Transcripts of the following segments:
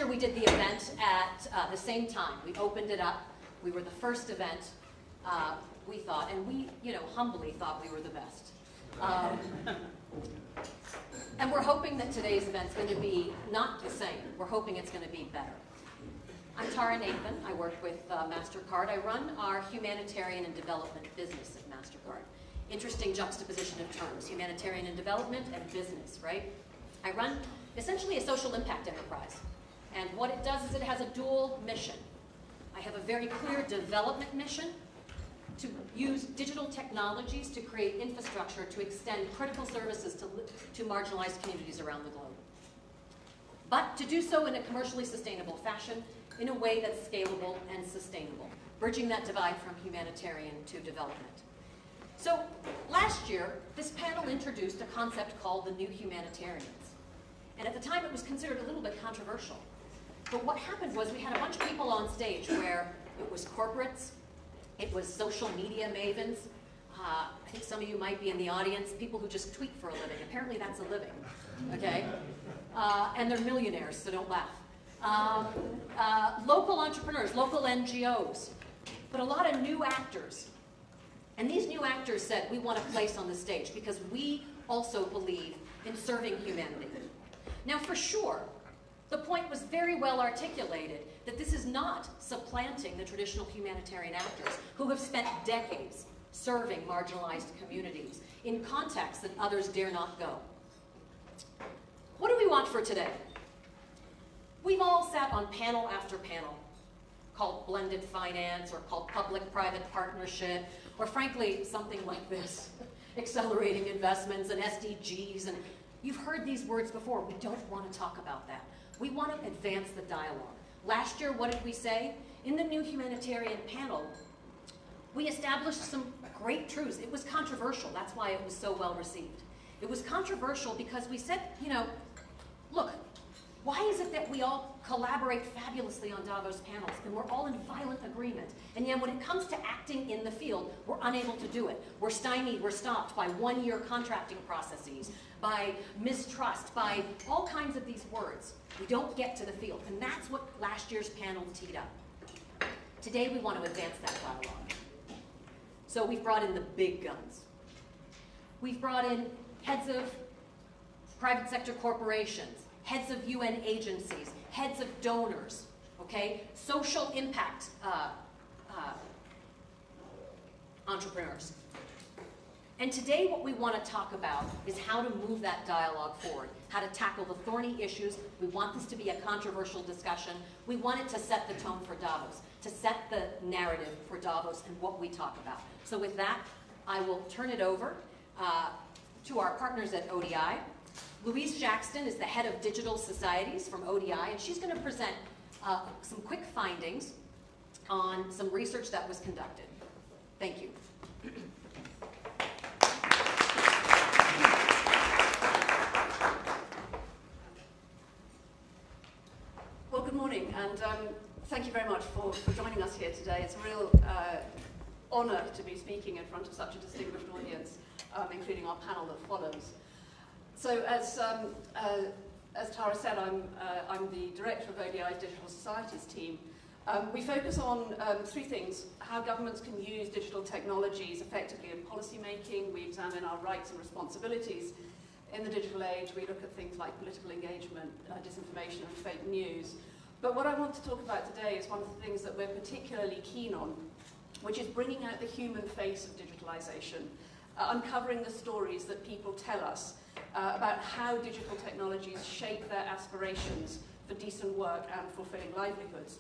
year we did the event at the same time. We opened it up. We were the first event, we thought, and we, humbly thought we were the best. And we're hoping that today's event's going to be not the same. We're hoping it's going to be better. I'm Tara Nathan. I work with Mastercard. I run our humanitarian and development business at Mastercard. Interesting juxtaposition of terms, humanitarian and development and business, right? I run essentially a social impact enterprise. And what it does is it has a dual mission. I have a very clear development mission to use digital technologies to create infrastructure to extend critical services to marginalized communities around the globe. But to do so in a commercially sustainable fashion, in a way that's scalable and sustainable, bridging that divide from humanitarian to development. So last year, this panel introduced a concept called the new humanitarians. And at the time, it was considered a little bit controversial. But what happened was we had a bunch of people on stage where it was corporates, it was social media mavens. I think some of you might be in the audience, people who just tweet for a living. Apparently that's a living, okay? And they're millionaires, so don't laugh. Local entrepreneurs, local NGOs, but a lot of new actors. And these new actors said, we want a place on the stage because we also believe in serving humanity. Now, for sure, the point was very well articulated that this is not supplanting the traditional humanitarian actors who have spent decades serving marginalized communities in contexts that others dare not go. What do we want for today? We've all sat on panel after panel called blended finance or called public-private partnership, or frankly, something like this, accelerating investments and SDGs, and you've heard these words before. We don't want to talk about that. We want to advance the dialogue. Last year, what did we say? In the new humanitarian panel, we established some great truths. It was controversial. That's why it was so well received. It was controversial because we said, look, why is it that we all collaborate fabulously on Davos panels and we're all in violent agreement, and yet when it comes to acting in the field, we're unable to do it? We're stymied, we're stopped by one-year contracting processes, by mistrust, by all kinds of these words. We don't get to the field, and that's what last year's panel teed up. Today we want to advance that dialogue. So we've brought in the big guns. We've brought in heads of private sector corporations, heads of UN agencies, heads of donors, okay? Social impact entrepreneurs. And today what we want to talk about is how to move that dialogue forward, how to tackle the thorny issues. We want this to be a controversial discussion. We want it to set the tone for Davos, to set the narrative for Davos and what we talk about. So with that, I will turn it over to our partners at ODI. Louise Jackson is the head of digital societies from ODI, and she's going to present some quick findings on some research that was conducted. Thank you. Well, good morning, and thank you very much for joining us here today. It's a real honor to be speaking in front of such a distinguished audience, including our panel that follows. So as Tara said, I'm the director of ODI's Digital Societies team. We focus on three things: how governments can use digital technologies effectively in policy making. We examine our rights and responsibilities in the digital age. We look at things like political engagement, disinformation and fake news. But what I want to talk about today is one of the things that we're particularly keen on, which is bringing out the human face of digitalization, uncovering the stories that people tell us about how digital technologies shape their aspirations for decent work and fulfilling livelihoods.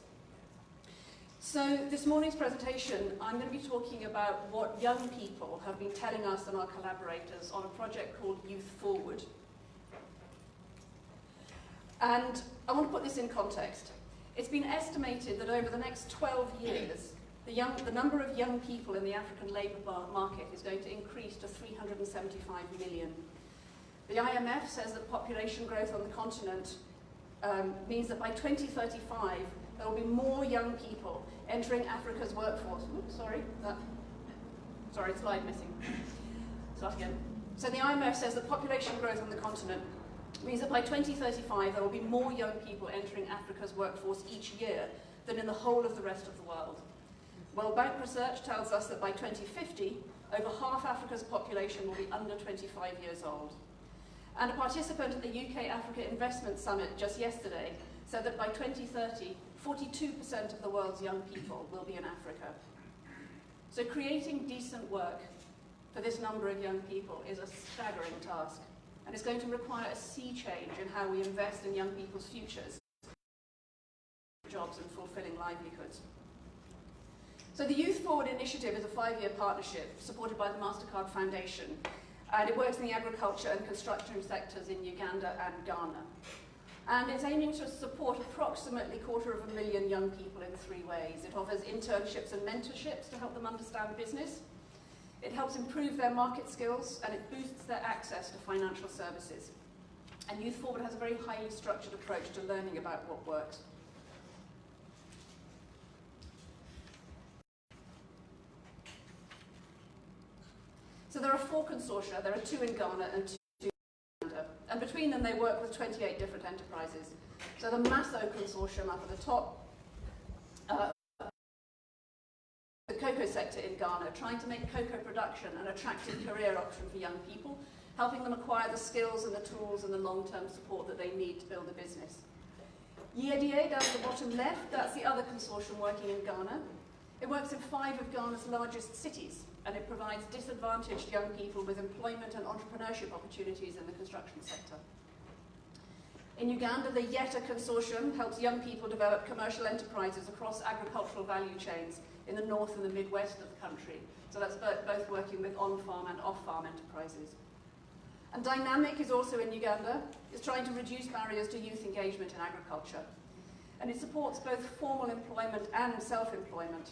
So this morning's presentation, I'm going to be talking about what young people have been telling us and our collaborators on a project called Youth Forward. And I want to put this in context. It's been estimated that over the next 12 years, the number of young people in the African labour market is going to increase to 375 million. The IMF says that population growth on the continent means that by 2035, there will be more young people entering Africa's workforce. Oops, sorry, slide missing. Start again. So the IMF says that population growth on the continent means that by 2035 there will be more young people entering Africa's workforce each year than in the whole of the rest of the world. World Bank research tells us that by 2050, over half Africa's population will be under 25 years old. And a participant at the UK Africa Investment Summit just yesterday said that by 2030, 42% of the world's young people will be in Africa. So creating decent work for this number of young people is a staggering task, and it's going to require a sea change in how we invest in young people's futures, jobs and fulfilling livelihoods. So the Youth Forward initiative is a 5-year partnership supported by the Mastercard Foundation, and it works in the agriculture and construction sectors in Uganda and Ghana. And it's aiming to support approximately 250,000 young people in 3 ways. It offers internships and mentorships to help them understand business. It helps improve their market skills, and it boosts their access to financial services. And Youth Forward has a very highly structured approach to learning about what works. So there are 4 consortia. There are 2 in Ghana and 2 in Uganda. And between them, they work with 28 different enterprises. So the Masso consortium up at the top, the cocoa sector in Ghana, trying to make cocoa production an attractive career option for young people, helping them acquire the skills and the tools and the long-term support that they need to build a business. YEDA down at the bottom left, that's the other consortium working in Ghana. It works in 5 of Ghana's largest cities, and it provides disadvantaged young people with employment and entrepreneurship opportunities in the construction sector. In Uganda, the YETA consortium helps young people develop commercial enterprises across agricultural value chains in the north and the midwest of the country. So that's both working with on-farm and off-farm enterprises. And Dynamic is also in Uganda. It's trying to reduce barriers to youth engagement in agriculture. And it supports both formal employment and self-employment.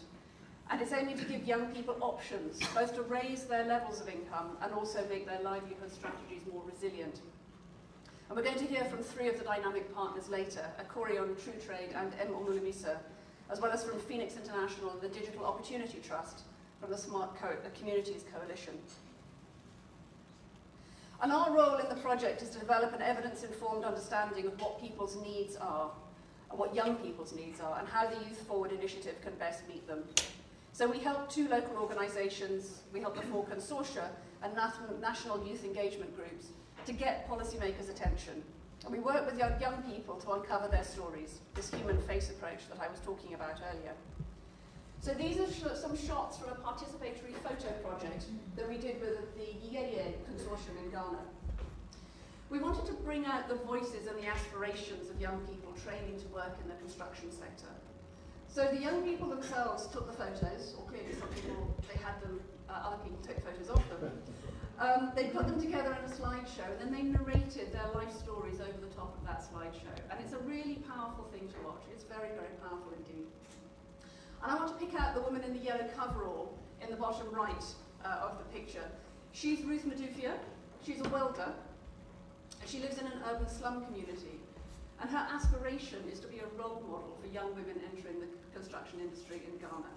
And it's aiming to give young people options, both to raise their levels of income and also make their livelihood strategies more resilient. And we're going to hear from 3 of the Dynamic partners later, Akorion True Trade and M. Omulumisa, as well as from Phoenix International and the Digital Opportunity Trust from the Smart Communities Coalition. And our role in the project is to develop an evidence-informed understanding of what people's needs are, and what young people's needs are, and how the Youth Forward initiative can best meet them. So we help 2 local organisations, we help the 4 consortia and national youth engagement groups to get policymakers' attention. And we work with young people to uncover their stories, this human face approach that I was talking about earlier. So these are some shots from a participatory photo project that we did with the YEDA consortium in Ghana. We wanted to bring out the voices and the aspirations of young people training to work in the construction sector. So the young people themselves took the photos, or clearly some people, they had them, other people took photos of them. They put them together in a slideshow, and then they narrated their life stories over the top of that slideshow. And it's a really powerful thing to watch. It's very, very powerful indeed. And I want to pick out the woman in the yellow coverall in the bottom right of the picture. She's Ruth Madufia. She's a welder. She lives in an urban slum community. And her aspiration is to be a role model for young women entering the construction industry in Ghana.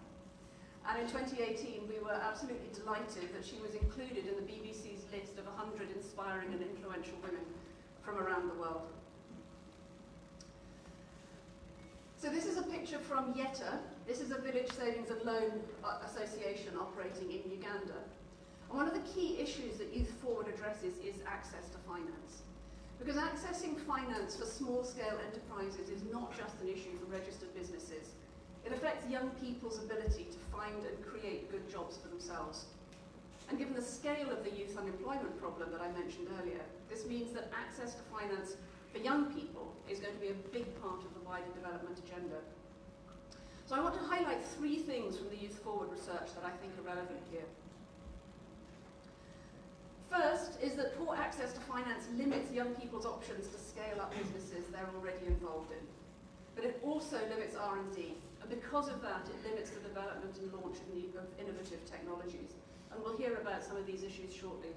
And in 2018, we were absolutely delighted that she was included in the BBC's list of 100 inspiring and influential women from around the world. So this is a picture from YETA. This is a village savings and loan association operating in Uganda. And one of the key issues that Youth Forward addresses is access to finance. Because accessing finance for small-scale enterprises is not just an issue for registered businesses. It affects young people's ability to find and create good jobs for themselves. And given the scale of the youth unemployment problem that I mentioned earlier, this means that access to finance for young people is going to be a big part of the wider development agenda. So I want to highlight 3 things from the Youth Forward research that I think are relevant here. First is that poor access to finance limits young people's options to scale up businesses they're already involved in. But it also limits R&D, and because of that, it limits the development and launch of innovative technologies. And we'll hear about some of these issues shortly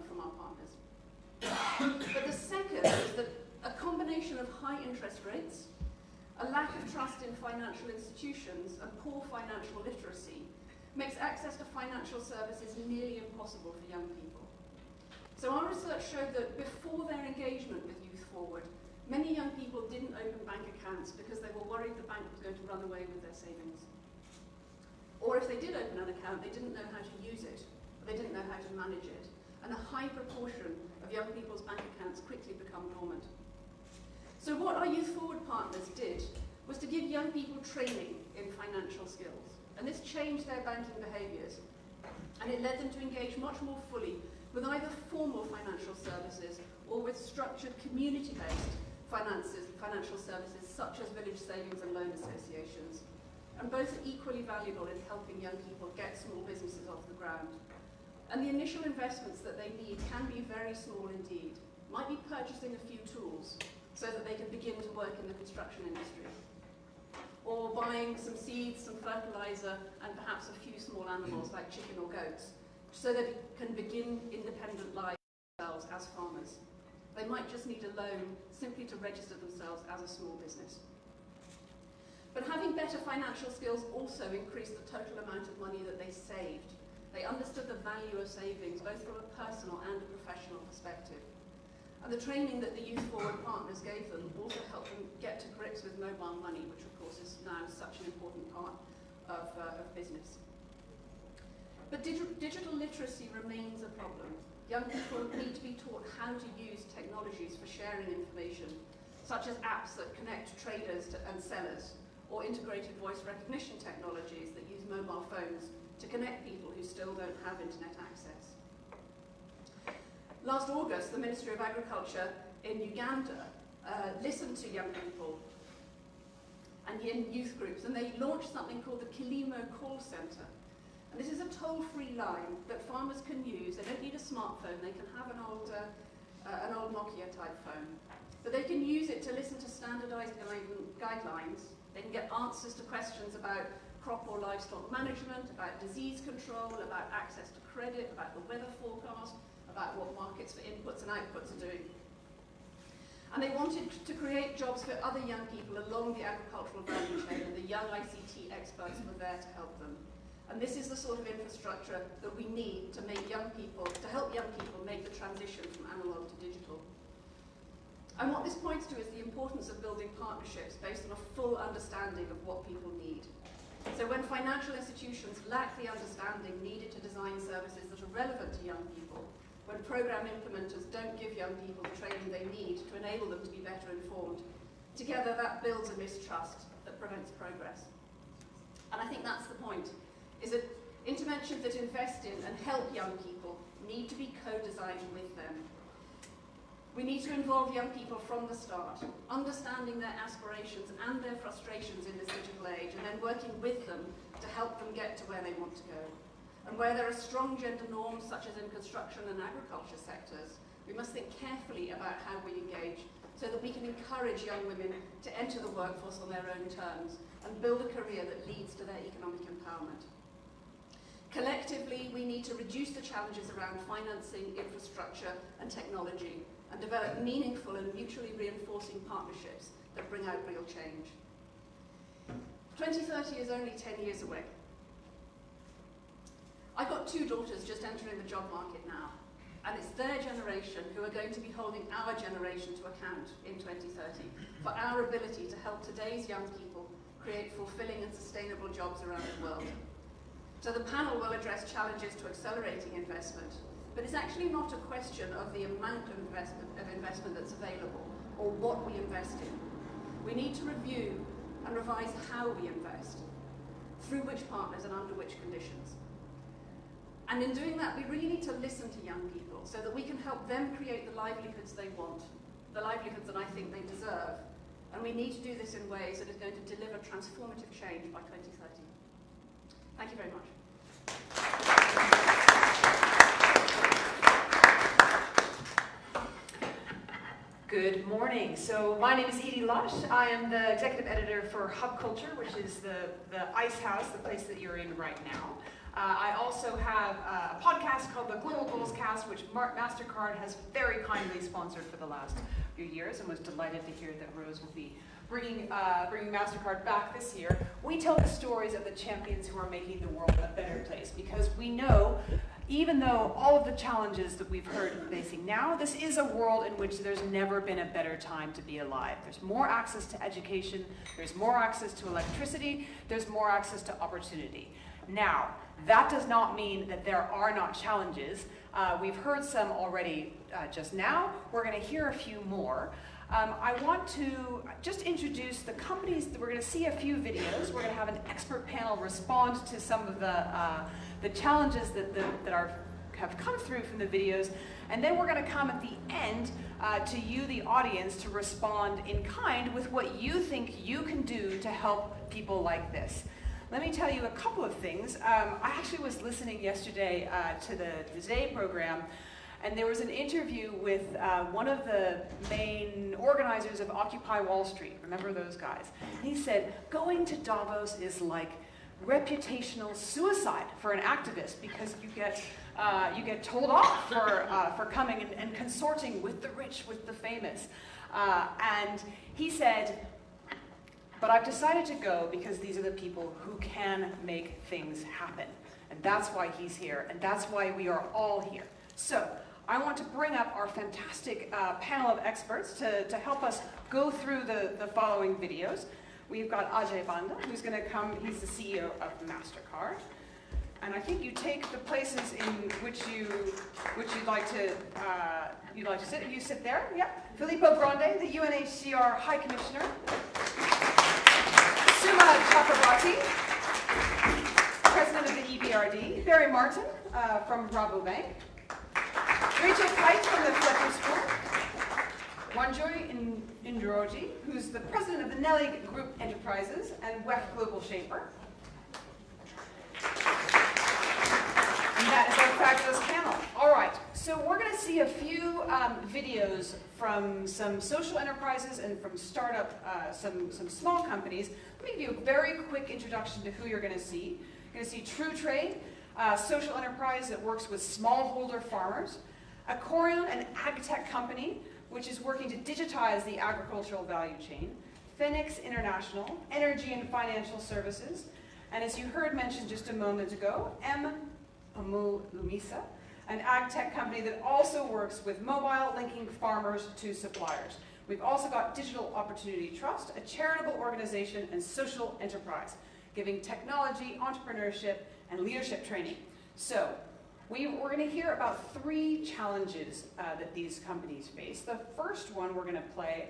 from our partners. But the second is that a combination of high interest rates, a lack of trust in financial institutions, and poor financial literacy makes access to financial services nearly impossible for young people. So our research showed that before their engagement with Youth forward, many young people didn't open bank accounts because they were worried the bank was going to run away with their savings. Or if they did open an account, they didn't know how to use it, or they didn't know how to manage it. And a high proportion of young people's bank accounts quickly become dormant. So what our Youth Forward partners did was to give young people training in financial skills. And this changed their banking behaviours. And it led them to engage much more fully with either formal financial services or with structured community-based financial services such as village savings and loan associations. And both are equally valuable in helping young people get small businesses off the ground. And the initial investments that they need can be very small indeed. Might be purchasing a few tools so that they can begin to work in the construction industry. Or buying some seeds, some fertilizer, and perhaps a few small animals like chicken or goats, so that they can begin independent lives themselves as farmers. They might just need a loan simply to register themselves as a small business. But having better financial skills also increased the total amount of money that they saved. They understood the value of savings, both from a personal and a professional perspective. And the training that the Youth Forward partners gave them also helped them get to grips with mobile money, which of course is now such an important part of business. But digital literacy remains a problem. Young people need to be taught how to use technologies for sharing information, such as apps that connect traders and sellers, or integrated voice recognition technologies that use mobile phones to connect people who still don't have internet access. Last August, the Ministry of Agriculture in Uganda listened to young people and in youth groups, and they launched something called the Kilimo Call Centre. And this is a toll-free line that farmers can use. They don't need a smartphone. They can have an old Nokia type phone. But they can use it to listen to standardized guidelines. They can get answers to questions about crop or livestock management, about disease control, about access to credit, about the weather forecast, about what markets for inputs and outputs are doing. And they wanted to create jobs for other young people along the agricultural value chain, and the young ICT experts were there to help them. And this is the sort of infrastructure that we need to help young people make the transition from analog to digital. And what this points to is the importance of building partnerships based on a full understanding of what people need. So when financial institutions lack the understanding needed to design services that are relevant to young people, when program implementers don't give young people the training they need to enable them to be better informed, together that builds a mistrust that prevents progress. And I think that's the point, is that interventions that invest in and help young people need to be co-designed with them. We need to involve young people from the start, understanding their aspirations and their frustrations in this digital age, and then working with them to help them get to where they want to go. And where there are strong gender norms, such as in construction and agriculture sectors, we must think carefully about how we engage so that we can encourage young women to enter the workforce on their own terms and build a career that leads to their economic empowerment. Collectively, we need to reduce the challenges around financing, infrastructure and technology, and develop meaningful and mutually reinforcing partnerships that bring out real change. 2030 is only 10 years away. I've got two daughters just entering the job market now, and it's their generation who are going to be holding our generation to account in 2030 for our ability to help today's young people create fulfilling and sustainable jobs around the world. So the panel will address challenges to accelerating investment, but it's actually not a question of the amount of investment that's available or what we invest in. We need to review and revise how we invest, through which partners and under which conditions. And in doing that, we really need to listen to young people so that we can help them create the livelihoods they want, the livelihoods that I think they deserve. And we need to do this in ways that is going to deliver transformative change by 2030. Thank you very much. Good morning. So my name is Edie Lush. I am the executive editor for Hub Culture, which is the ice house, the place that you're in right now. I also have a podcast called the Global Goals Cast, which Mastercard has very kindly sponsored for the last few years, and was delighted to hear that Rose will be bringing Mastercard back this year. We tell the stories of the champions who are making the world a better place, because we know even though all of the challenges that we've heard facing now, this is a world in which there's never been a better time to be alive. There's more access to education, there's more access to electricity, there's more access to opportunity. Now, that does not mean that there are not challenges. We've heard some already just now. We're going to hear a few more. I want to just introduce the companies. We're going to see a few videos. We're going to have an expert panel respond to some of the challenges that have come through from the videos. And then we're going to come at the end to you, the audience, to respond in kind with what you think you can do to help people like this. Let me tell you a couple of things. I actually was listening yesterday to the Today program, and there was an interview with one of the main organizers of Occupy Wall Street. Remember those guys? And he said, going to Davos is like reputational suicide for an activist because you get told off for coming and consorting with the rich, with the famous. And he said, but I've decided to go because these are the people who can make things happen. And that's why he's here, and that's why we are all here. So I want to bring up our fantastic panel of experts to help us go through the following videos. We've got Ajay Banda, who's going to come. He's the CEO of Mastercard. And I think you take the places in which you'd like to sit. You sit there. Yep. Filippo Grande, the UNHCR High Commissioner. Suma Chakrabarti, President of the EBRD. Barry Martin from Rabobank. Rachel Kite from the Fletcher School. Wanjoy Indroji, who's the President of the Nelly Group Enterprises and WEF Global Shaper. And that is our fabulous panel. All right, so we're going to see a few videos from some social enterprises and from startup, some small companies. Let me give you a very quick introduction to who you're going to see. You're going to see True Trade, a social enterprise that works with smallholder farmers. Acorion, an ag tech company, which is working to digitize the agricultural value chain. Phoenix International, energy and financial services. And as you heard mentioned just a moment ago, Pamu Lumisa, an ag tech company that also works with mobile, linking farmers to suppliers. We've also got Digital Opportunity Trust, a charitable organization and social enterprise, giving technology, entrepreneurship, and leadership training. So we're going to hear about 3 challenges that these companies face. The first one we're going to play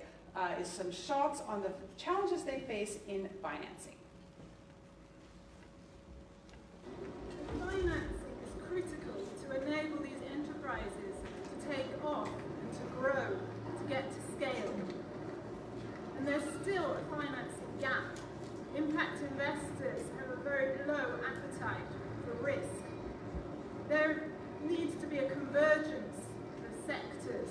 is some shots on the challenges they face in financing. Financing is critical to enable these enterprises to take off and to grow, to get to scale. And there's still a financing gap. Impact investors have a very low appetite for risk. There needs to be a convergence of sectors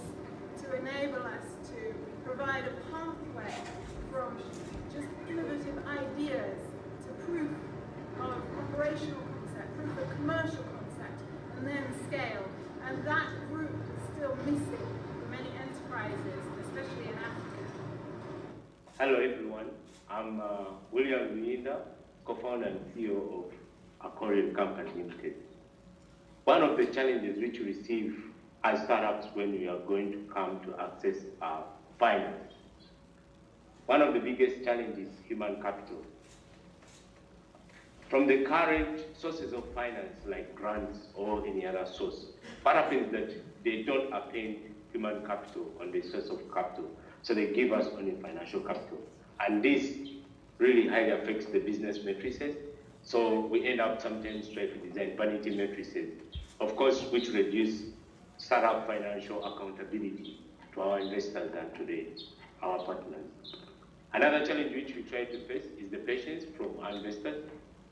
to enable us to provide a pathway from just innovative ideas to proof of operational concept, proof of commercial concept, and then scale. And that group is still missing for many enterprises, especially in Africa. Hello everyone, I'm William Luinda, co-founder and CEO of Acorion Company Limited. One of the challenges which we receive as startups when we are going to come to access finance, one of the biggest challenges is human capital. From the current sources of finance like grants or any other source, what happens is that they don't append human capital on the source of capital, so they give us only financial capital. And this really highly affects the business matrices, so we end up sometimes trying to design vanity matrices, of course, which reduce startup financial accountability to our investors and to our partners. Another challenge which we try to face is the patience from our investors,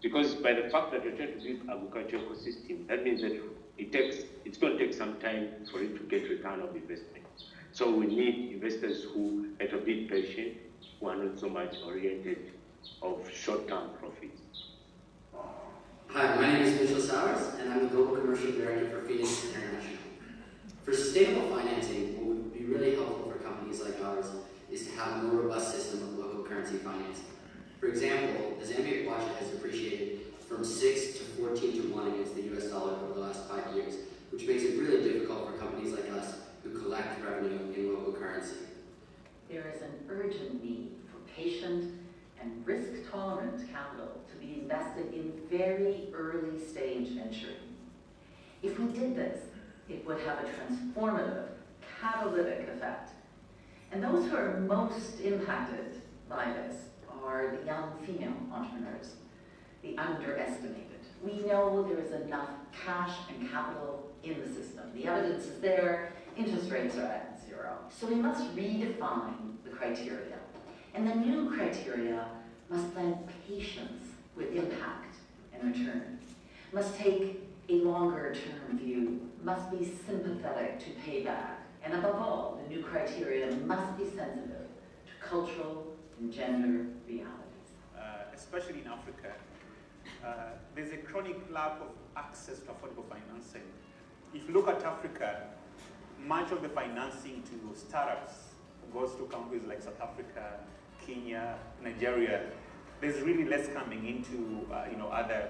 because by the fact that we're trying to build agricultural ecosystem, that means that it's going to take some time for it to get return of investment. So we need investors who are a bit patient, who are not so much oriented of short-term profits. Hi, my name is Mitchell Sowers, and I'm the Global Commercial Director for Phoenix International. For sustainable financing, what would be really helpful for companies like ours is to have a more robust system of local currency financing. For example, the Zambia kwacha has depreciated from 6 to 14 to 1 against the US dollar over the last 5 years, which makes it really difficult for companies like us who collect revenue in local currency. There is an urgent need for patient and risk-tolerant capital to be invested in very early stage venturing. If we did this, it would have a transformative, catalytic effect. And those who are most impacted by this are the young female entrepreneurs, the underestimated. We know there is enough cash and capital in the system. The evidence is there, interest rates are at 0. So we must redefine the criteria. And the new criteria must blend patience with impact and return, must take a longer term view, must be sympathetic to payback, and above all, the new criteria must be sensitive to cultural and gender realities. Especially in Africa, there's a chronic lack of access to affordable financing. If you look at Africa, much of the financing to startups goes to countries like South Africa, Kenya, Nigeria. There's really less coming into other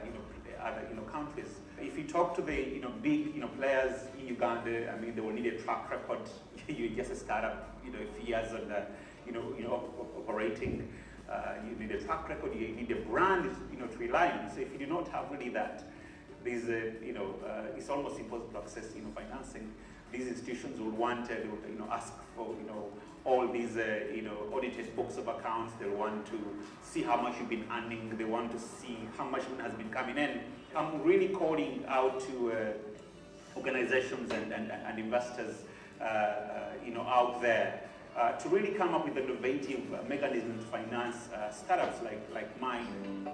countries. If you talk to the big players in Uganda, I mean, they will need a track record. You're just a startup, a few years on operating. You need a track record. You need a brand, to rely on. So if you do not have really that, there's it's almost impossible to access financing. These institutions will want to ask for all these audited books of accounts. They want to see how much you've been earning. They want to see how much money has been coming in. I'm really calling out to organizations and investors out there to really come up with innovative mechanisms to finance startups like mine.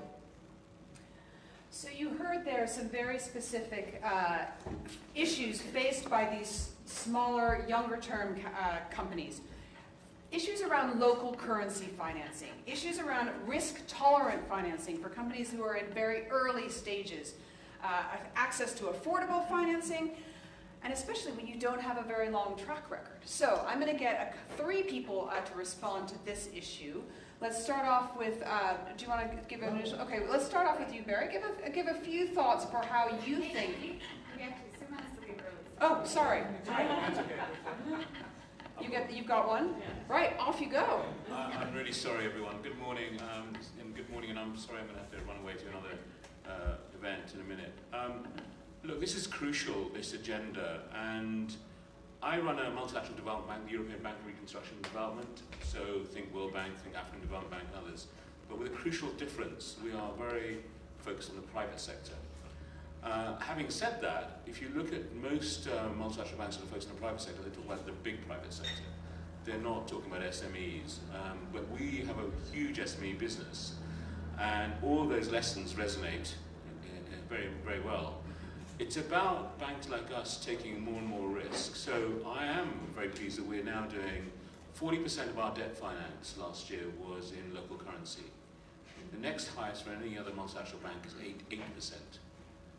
So you heard there some very specific issues faced by these smaller, younger term companies. Issues around local currency financing, issues around risk-tolerant financing for companies who are in very early stages, access to affordable financing, and especially when you don't have a very long track record. So I'm going to get 3 people to respond to this issue. Let's start off with, do you want to give an initial? Okay, let's start off with you, Barry. Give a few thoughts for how you think. Oh, sorry. You've got one? Yeah. Right, off you go. I'm really sorry, everyone. Good morning, and I'm sorry I'm going to have to run away to another event in a minute. Look, this is crucial, this agenda, and I run a multilateral development bank, the European Bank for Reconstruction and Development, so think World Bank, think African Development Bank and others, but with a crucial difference. We are very focused on the private sector. Having said that, if you look at most multilateral banks that are focused on the private sector, they talk about the big private sector. They're not talking about SMEs, but we have a huge SME business, and all those lessons resonate very, very well. It's about banks like us taking more and more risk. So I am very pleased that we're now doing 40% of our debt finance last year was in local currency. The next highest for any other multilateral bank is 8%.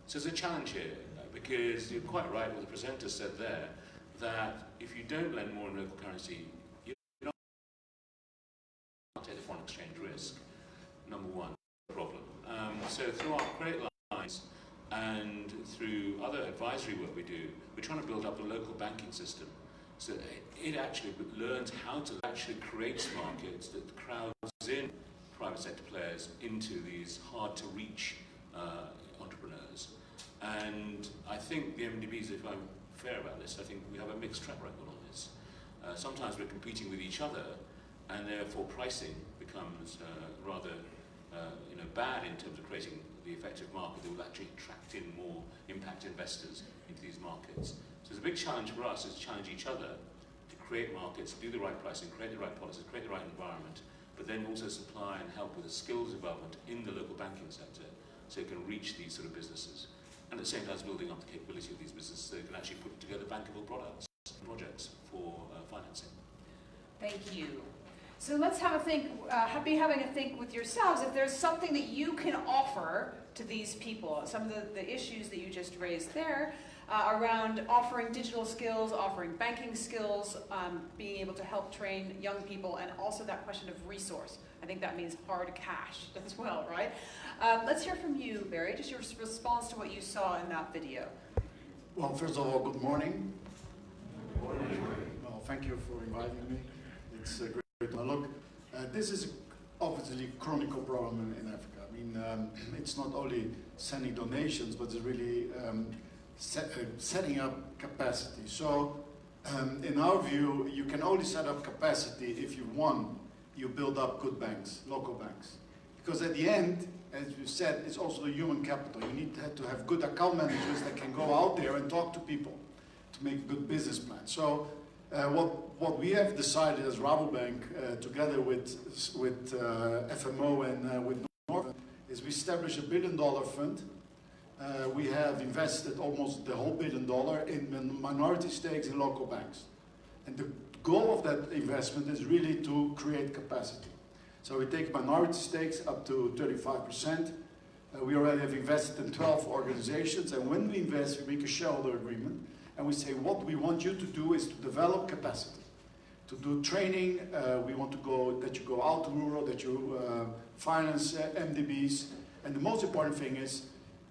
So there's a challenge here, because you're quite right what the presenter said there, that if you don't lend more in local currency, you're not take the foreign exchange risk. Number one problem. So through our credit lines and through other advisory work we do, we're trying to build up the local banking system so that it actually learns how to actually create markets that crowds in private sector players into these hard to reach entrepreneurs. And I think the MDBs, if I'm fair about this, I think we have a mixed track record on this. Sometimes we're competing with each other, and therefore pricing becomes rather bad in terms of creating the effective market that will actually attract in more impact investors into these markets. So it's a big challenge for us is to challenge each other to create markets, do the right pricing, create the right policies, create the right environment, but then also supply and help with the skills development in the local banking sector so it can reach these sort of businesses. And at the same time as building up the capability of these businesses so they can actually put together bankable products and projects for financing. Thank you. So let's have a think, be having a think with yourselves if there's something that you can offer to these people. Some of the issues that you just raised there around offering digital skills, offering banking skills, being able to help train young people, and also that question of resource. I think that means hard cash as well, right? Let's hear from you, Barry, just your response to what you saw in that video. Well, first of all, good morning. Good morning. Well, thank you for inviting me. It's great. Look, this is obviously a chronic problem in Africa. I mean, it's not only sending donations, but it's really setting up capacity. So, in our view, you can only set up capacity if you build up good banks, local banks. Because at the end, as you said, it's also the human capital. You need to have good account managers that can go out there and talk to people to make a good business plan. So what we have decided as Rabobank, together with FMO and with Northern, is we established a $1 billion fund. We have invested almost the whole $1 billion in minority stakes in local banks. And the goal of that investment is really to create capacity. So we take minority stakes up to 35%. We already have invested in 12 organizations, and when we invest, we make a shareholder agreement, and we say what we want you to do is to develop capacity, to do training. We want that you go out to rural, that you finance MDBs, and the most important thing is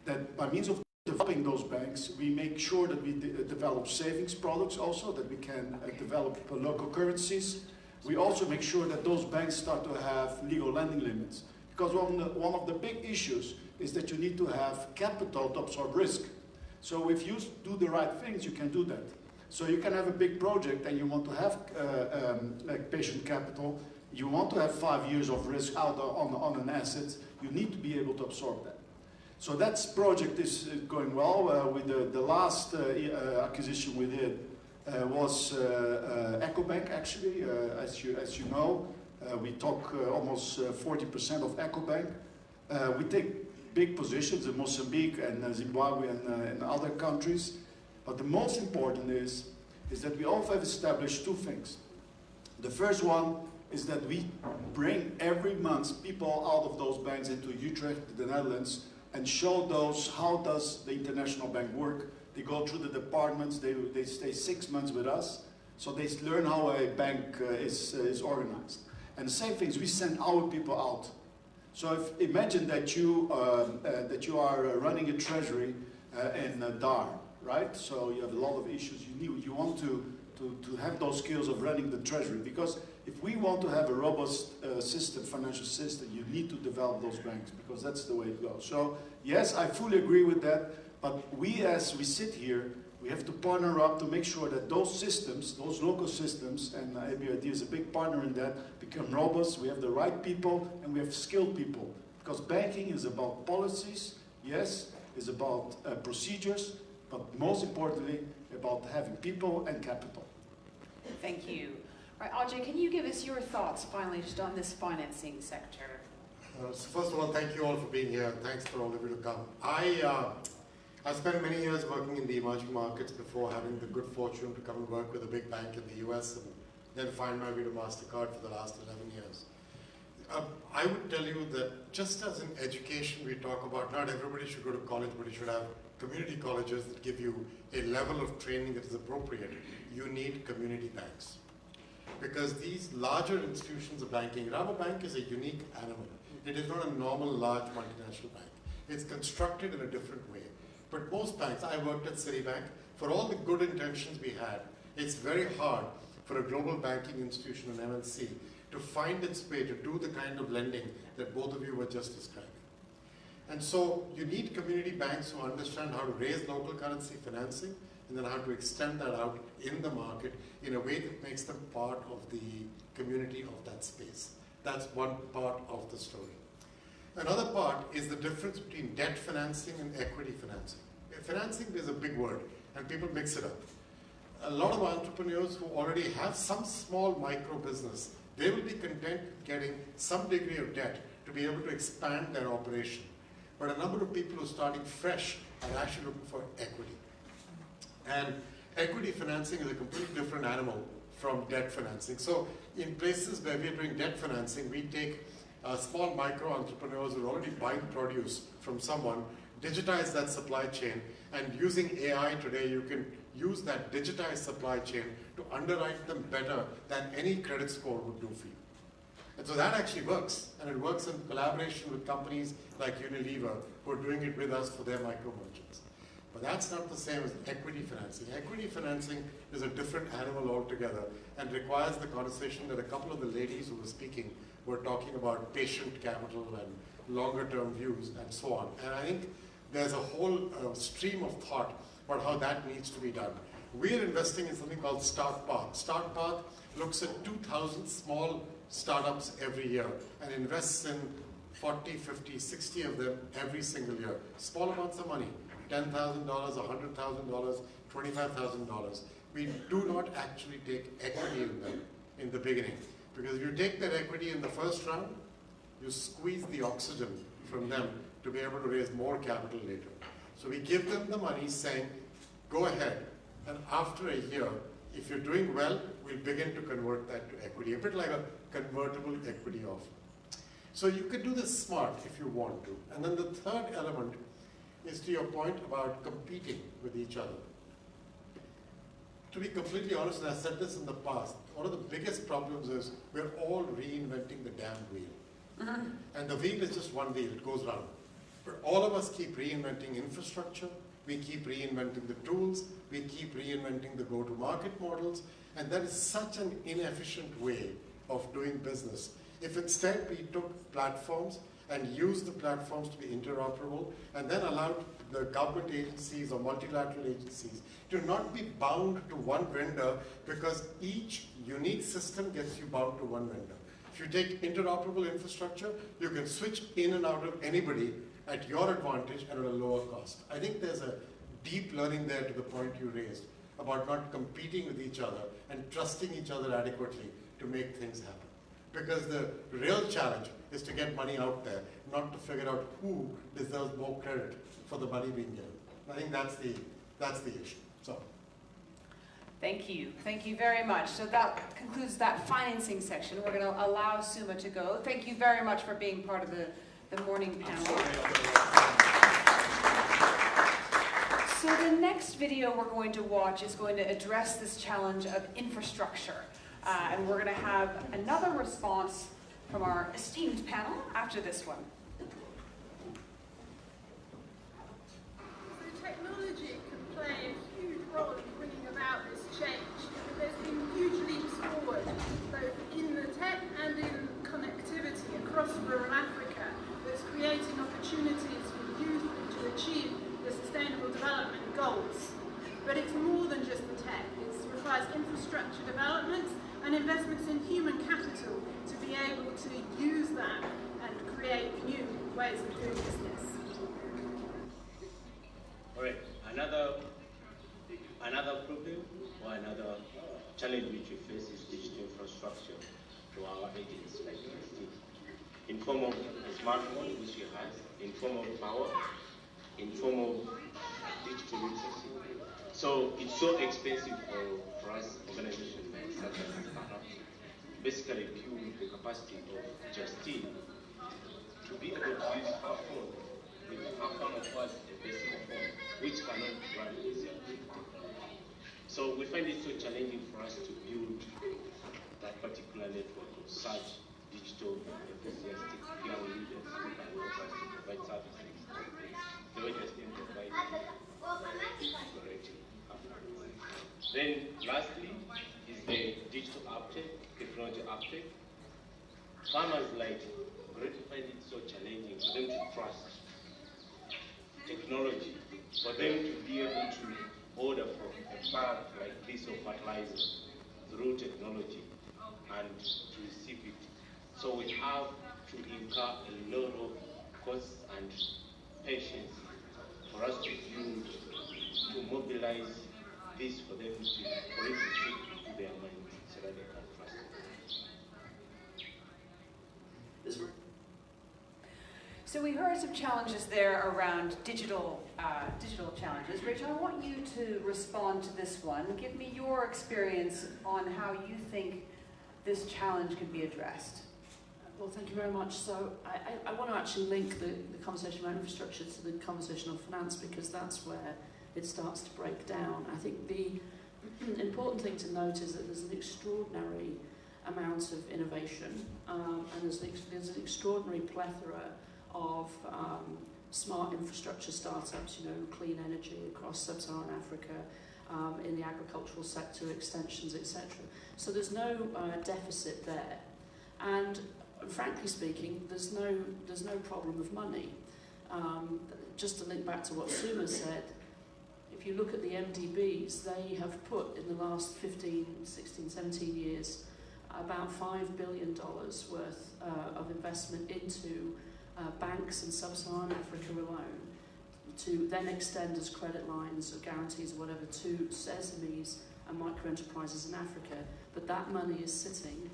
that by means of developing those banks, we make sure that we develop savings products also, that we can develop local currencies. We also make sure that those banks start to have legal lending limits. Because one of the big issues is that you need to have capital to absorb risk. So if you do the right things, you can do that. So you can have a big project and you want to have like patient capital, you want to have 5 years of risk out on an asset, you need to be able to absorb that. So that project is going well. With the last acquisition we did, was EcoBank actually, as you know. We talk almost 40% of EcoBank. We take big positions in Mozambique and Zimbabwe and other countries. But the most important is that we also have established two things. The first one is that we bring every month people out of those banks into Utrecht, the Netherlands, and show those how does the international bank work. They go through the departments, they stay 6 months with us, so they learn how a bank is organized. And the same thing is we send our people out. So imagine that you are running a treasury in Dar, right? So you have a lot of issues. You want to have those skills of running the treasury, because if we want to have a robust financial system, you need to develop those banks, because that's the way it goes. So yes, I fully agree with that. But as we sit here, we have to partner up to make sure that those systems, those local systems, and ABID is a big partner in that, become robust. We have the right people and we have skilled people. Because banking is about policies, yes, it's about procedures, but most importantly, about having people and capital. Thank you. All right, Ajay, can you give us your thoughts finally just on this financing sector? So first of all, thank you all for being here. Thanks for all of you to come. I spent many years working in the emerging markets before having the good fortune to come and work with a big bank in the US and then find my way to Mastercard for the last 11 years. I would tell you that just as in education we talk about not everybody should go to college, but you should have community colleges that give you a level of training that is appropriate. You need community banks. Because these larger institutions of banking, Rabobank is a unique animal. It is not a normal large multinational bank. It's constructed in a different way. But most banks, I worked at Citibank, for all the good intentions we had, it's very hard for a global banking institution, an MNC, to find its way to do the kind of lending that both of you were just describing. And so you need community banks who understand how to raise local currency financing and then how to extend that out in the market in a way that makes them part of the community of that space. That's one part of the story. Another part is the difference between debt financing and equity financing. Financing is a big word, and people mix it up. A lot of entrepreneurs who already have some small micro business, they will be content getting some degree of debt to be able to expand their operation. But a number of people who are starting fresh are actually looking for equity. And equity financing is a completely different animal from debt financing. So in places where we're doing debt financing, we take small micro entrepreneurs who are already buying produce from someone, digitize that supply chain, and using AI today, you can use that digitized supply chain to underwrite them better than any credit score would do for you. And so that actually works, and it works in collaboration with companies like Unilever who are doing it with us for their micro merchants. But that's not the same as equity financing. Equity financing is a different animal altogether and requires the conversation that a couple of the ladies who were speaking were talking about patient capital and longer term views and so on. And I think there's a whole stream of thought about how that needs to be done. We're investing in something called StartPath. StartPath looks at 2,000 small startups every year and invests in 40, 50, 60 of them every single year. Small amounts of money, $10,000, $100,000, $25,000. We do not actually take equity in them in the beginning. Because if you take that equity in the first round, you squeeze the oxygen from them to be able to raise more capital later. So we give them the money saying, go ahead, and after a year, if you're doing well, we'll begin to convert that to equity, a bit like a convertible equity offer. So you could do this smart if you want to. And then the third element is to your point about competing with each other. To be completely honest, and I've said this in the past, one of the biggest problems is we're all reinventing the damn wheel. And the wheel is just one wheel, it goes round. But all of us keep reinventing infrastructure, we keep reinventing the tools, we keep reinventing the go-to-market models, and that is such an inefficient way of doing business. If instead we took platforms and used the platforms to be interoperable, and then allowed the government agencies or multilateral agencies to not be bound to one vendor, because each unique system gets you bound to one vendor. If you take interoperable infrastructure, you can switch in and out of anybody at your advantage and at a lower cost. I think there's a deep learning there to the point you raised about not competing with each other and trusting each other adequately to make things happen. Because the real challenge is to get money out there, not to figure out who deserves more credit for the money being given. I think that's the issue. So. Thank you very much. So that concludes that financing section. We're going to allow Suma to go. Thank you very much for being part of the morning panel. So the next video we're going to watch is going to address this challenge of infrastructure. And we're going to have another response from our esteemed panel after this one. So technology can play a huge role in bringing about this change. There's been huge leaps forward, both in the tech and in connectivity across rural Africa, that's creating opportunities for youth to achieve the Sustainable Development Goals. But it's more than just the tech. It requires infrastructure development and investments in human capital to be able to use that and create new ways of doing business. All right, another problem or another challenge which we face is digital infrastructure to our agents like the in form of a smartphone which we have, in form of power, in form of digital literacy. So it's so expensive for us organizations like such as startups, basically fuel the capacity of Justine to be able to use our phone with our phone of us a basic phone which cannot run itself. So we find it so challenging for us to build that particular network of such digital enthusiastic young leaders who can help us to provide services the way Justine provides correctly. Then lastly is the digital uptake, technology uptake. Farmers like already find it so challenging for them to trust technology, for them to be able to order from a bag like this of fertilizer through technology and to receive it. So we have to incur a lot of costs and patience for us to build, to mobilize this for them to, for it to stick to their mind so that they can trust it. So we heard some challenges there around digital challenges. Rachel, I want you to respond to this one. Give me your experience on how you think this challenge can be addressed. Well, thank you very much. So I want to actually link the conversation about infrastructure to the conversation of finance, because that's where it starts to break down. I think the important thing to note is that there's an extraordinary amount of innovation, and there's an extraordinary plethora of smart infrastructure startups, clean energy across sub-Saharan Africa, in the agricultural sector, extensions, etc. So there's no deficit there, and frankly speaking, there's no problem of money. Just to link back to what Suma said, if you look at the MDBs, they have put in the last 15, 16, 17 years about $5 billion worth of investment into banks in sub-Saharan Africa alone, to then extend as credit lines or guarantees or whatever to SMEs and micro-enterprises in Africa. But that money is sitting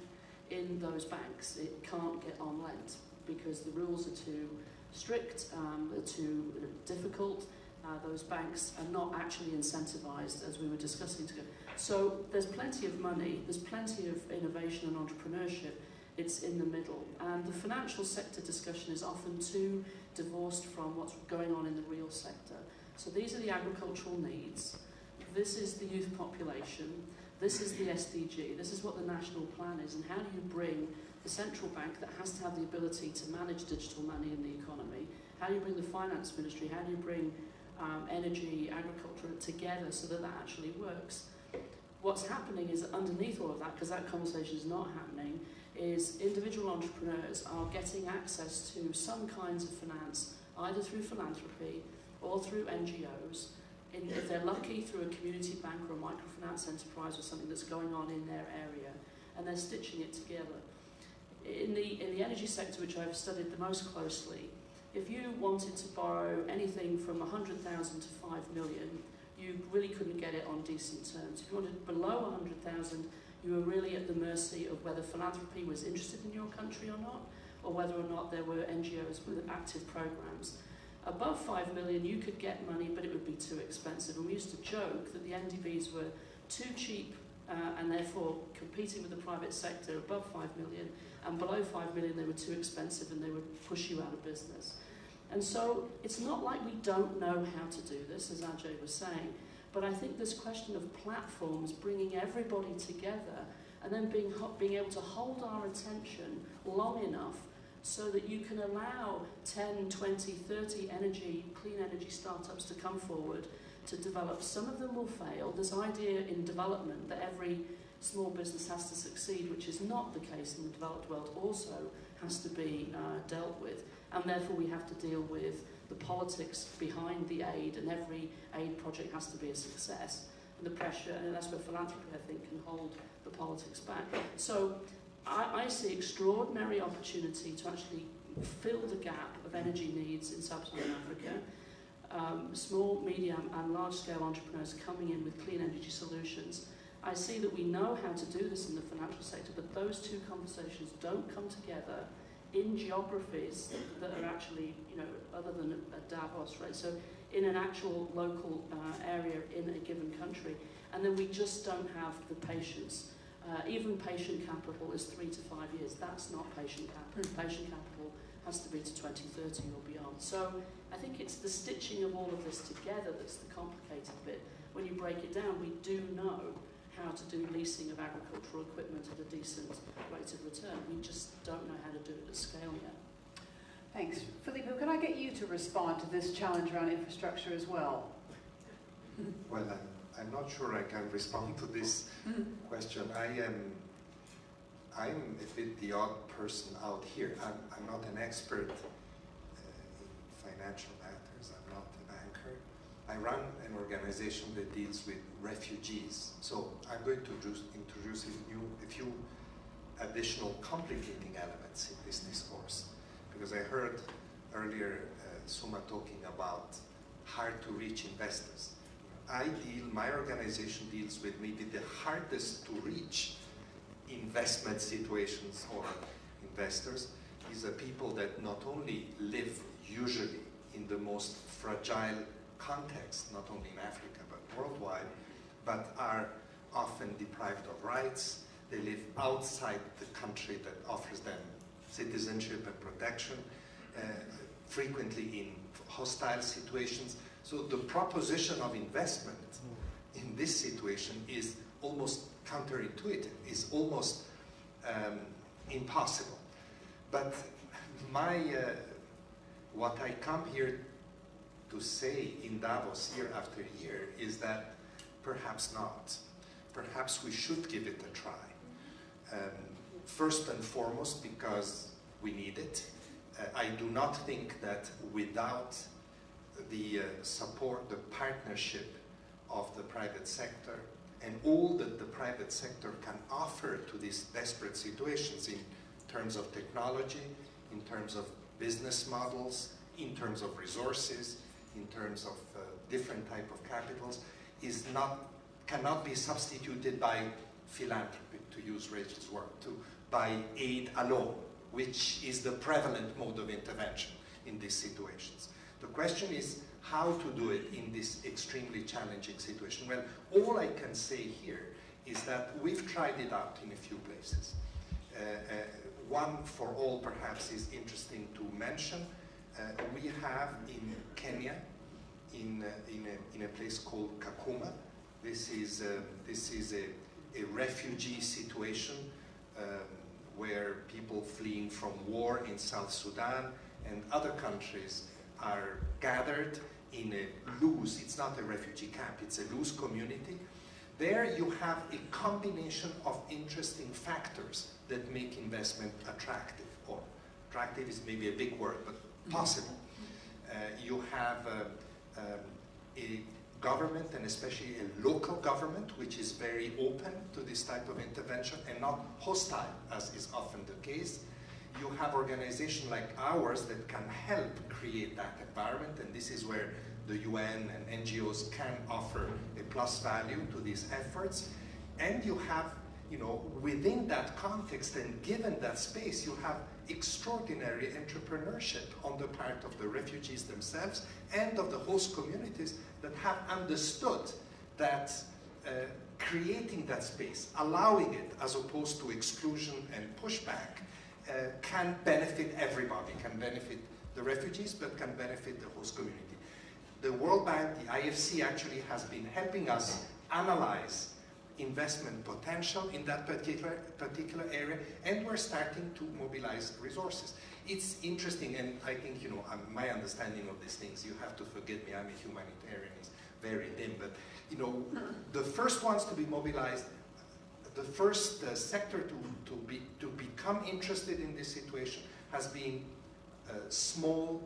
in those banks. It can't get on lent because the rules are too strict, they're too difficult. Those banks are not actually incentivized, as we were discussing together. So there's plenty of money, there's plenty of innovation and entrepreneurship. It's in the middle. And the financial sector discussion is often too divorced from what's going on in the real sector. So these are the agricultural needs. This is the youth population. This is the SDG. This is what the national plan is. And how do you bring the central bank that has to have the ability to manage digital money in the economy? How do you bring the finance ministry? How do you bring energy, agriculture together so that that actually works? What's happening is underneath all of that, because that conversation is not happening, is individual entrepreneurs are getting access to some kinds of finance, either through philanthropy or through NGOs, if they're lucky, through a community bank or a microfinance enterprise or something that's going on in their area, and they're stitching it together. In the energy sector, which I've studied the most closely, if you wanted to borrow anything from 100,000 to 5 million, you really couldn't get it on decent terms. If you wanted below 100,000, you were really at the mercy of whether philanthropy was interested in your country or not, or whether or not there were NGOs with active programs. Above 5 million, you could get money, but it would be too expensive. And we used to joke that the NDBs were too cheap and therefore competing with the private sector above 5 million, and below 5 million, they were too expensive and they would push you out of business. And so it's not like we don't know how to do this, as Ajay was saying, but I think this question of platforms bringing everybody together and then being able to hold our attention long enough so that you can allow 10, 20, 30 clean energy startups to come forward to develop. Some of them will fail. This idea in development that every small business has to succeed, which is not the case in the developed world, also has to be dealt with. And therefore we have to deal with the politics behind the aid, and every aid project has to be a success. And the pressure, and that's where philanthropy, I think, can hold the politics back. So I see extraordinary opportunity to actually fill the gap of energy needs in sub-Saharan Africa. Small, medium and large-scale entrepreneurs coming in with clean energy solutions. I see that we know how to do this in the financial sector, but those two conversations don't come together in geographies that are actually, other than Davos, right? So in an actual local area in a given country. And then we just don't have the patience. Even patient capital is 3 to 5 years. That's not patient capital. Patient capital has to be to 2030 or beyond. So I think it's the stitching of all of this together that's the complicated bit. When you break it down, we do know how to do leasing of agricultural equipment at a decent rate of return. We just don't know how to do it at scale yet. Thanks. Filippo, can I get you to respond to this challenge around infrastructure as well? Well, I'm not sure I can respond to this question. I'm a bit the odd person out here. I'm not an expert in financial matters. I'm not a banker. I run an organization that deals with refugees. So I'm going to introduce a few additional complicating elements in this discourse. Because I heard earlier Suma talking about hard to reach investors. My organization deals with maybe the hardest to reach investment situations or investors. These are people that not only live usually in the most fragile context, not only in Africa but worldwide, but are often deprived of rights. They live outside the country that offers them citizenship and protection, frequently in hostile situations. So the proposition of investment in this situation is almost counterintuitive, is almost impossible. But what I come here to say in Davos year after year is that perhaps not. Perhaps we should give it a try. First and foremost, because we need it. I do not think that without the support, the partnership of the private sector, and all that the private sector can offer to these desperate situations in terms of technology, in terms of business models, in terms of resources, in terms of different type of capitals, cannot be substituted by philanthropy, to use Rachel's word, by aid alone, which is the prevalent mode of intervention in these situations. The question is how to do it in this extremely challenging situation. Well, all I can say here is that we've tried it out in a few places. One for all perhaps is interesting to mention. We have in Kenya, in a place called Kakuma. This is a refugee situation where people fleeing from war in South Sudan and other countries are gathered in a loose, it's not a refugee camp, it's a loose community. There you have a combination of interesting factors that make investment attractive, or attractive is maybe a big word, but possible. You have a government, and especially a local government, which is very open to this type of intervention and not hostile, as is often the case. You have organizations like ours that can help create that environment, and this is where the UN and NGOs can offer a plus value to these efforts. And you have, within that context and given that space, you have extraordinary entrepreneurship on the part of the refugees themselves and of the host communities that have understood that creating that space, allowing it as opposed to exclusion and pushback, can benefit everybody, can benefit the refugees, but can benefit the host community. The World Bank, the IFC actually has been helping us analyze investment potential in that particular area, and we're starting to mobilize resources. It's interesting, and I think, my understanding of these things, you have to forgive me, I'm a humanitarian, is very dim, but, the first ones to be mobilized, the first sector to become interested in this situation has been small,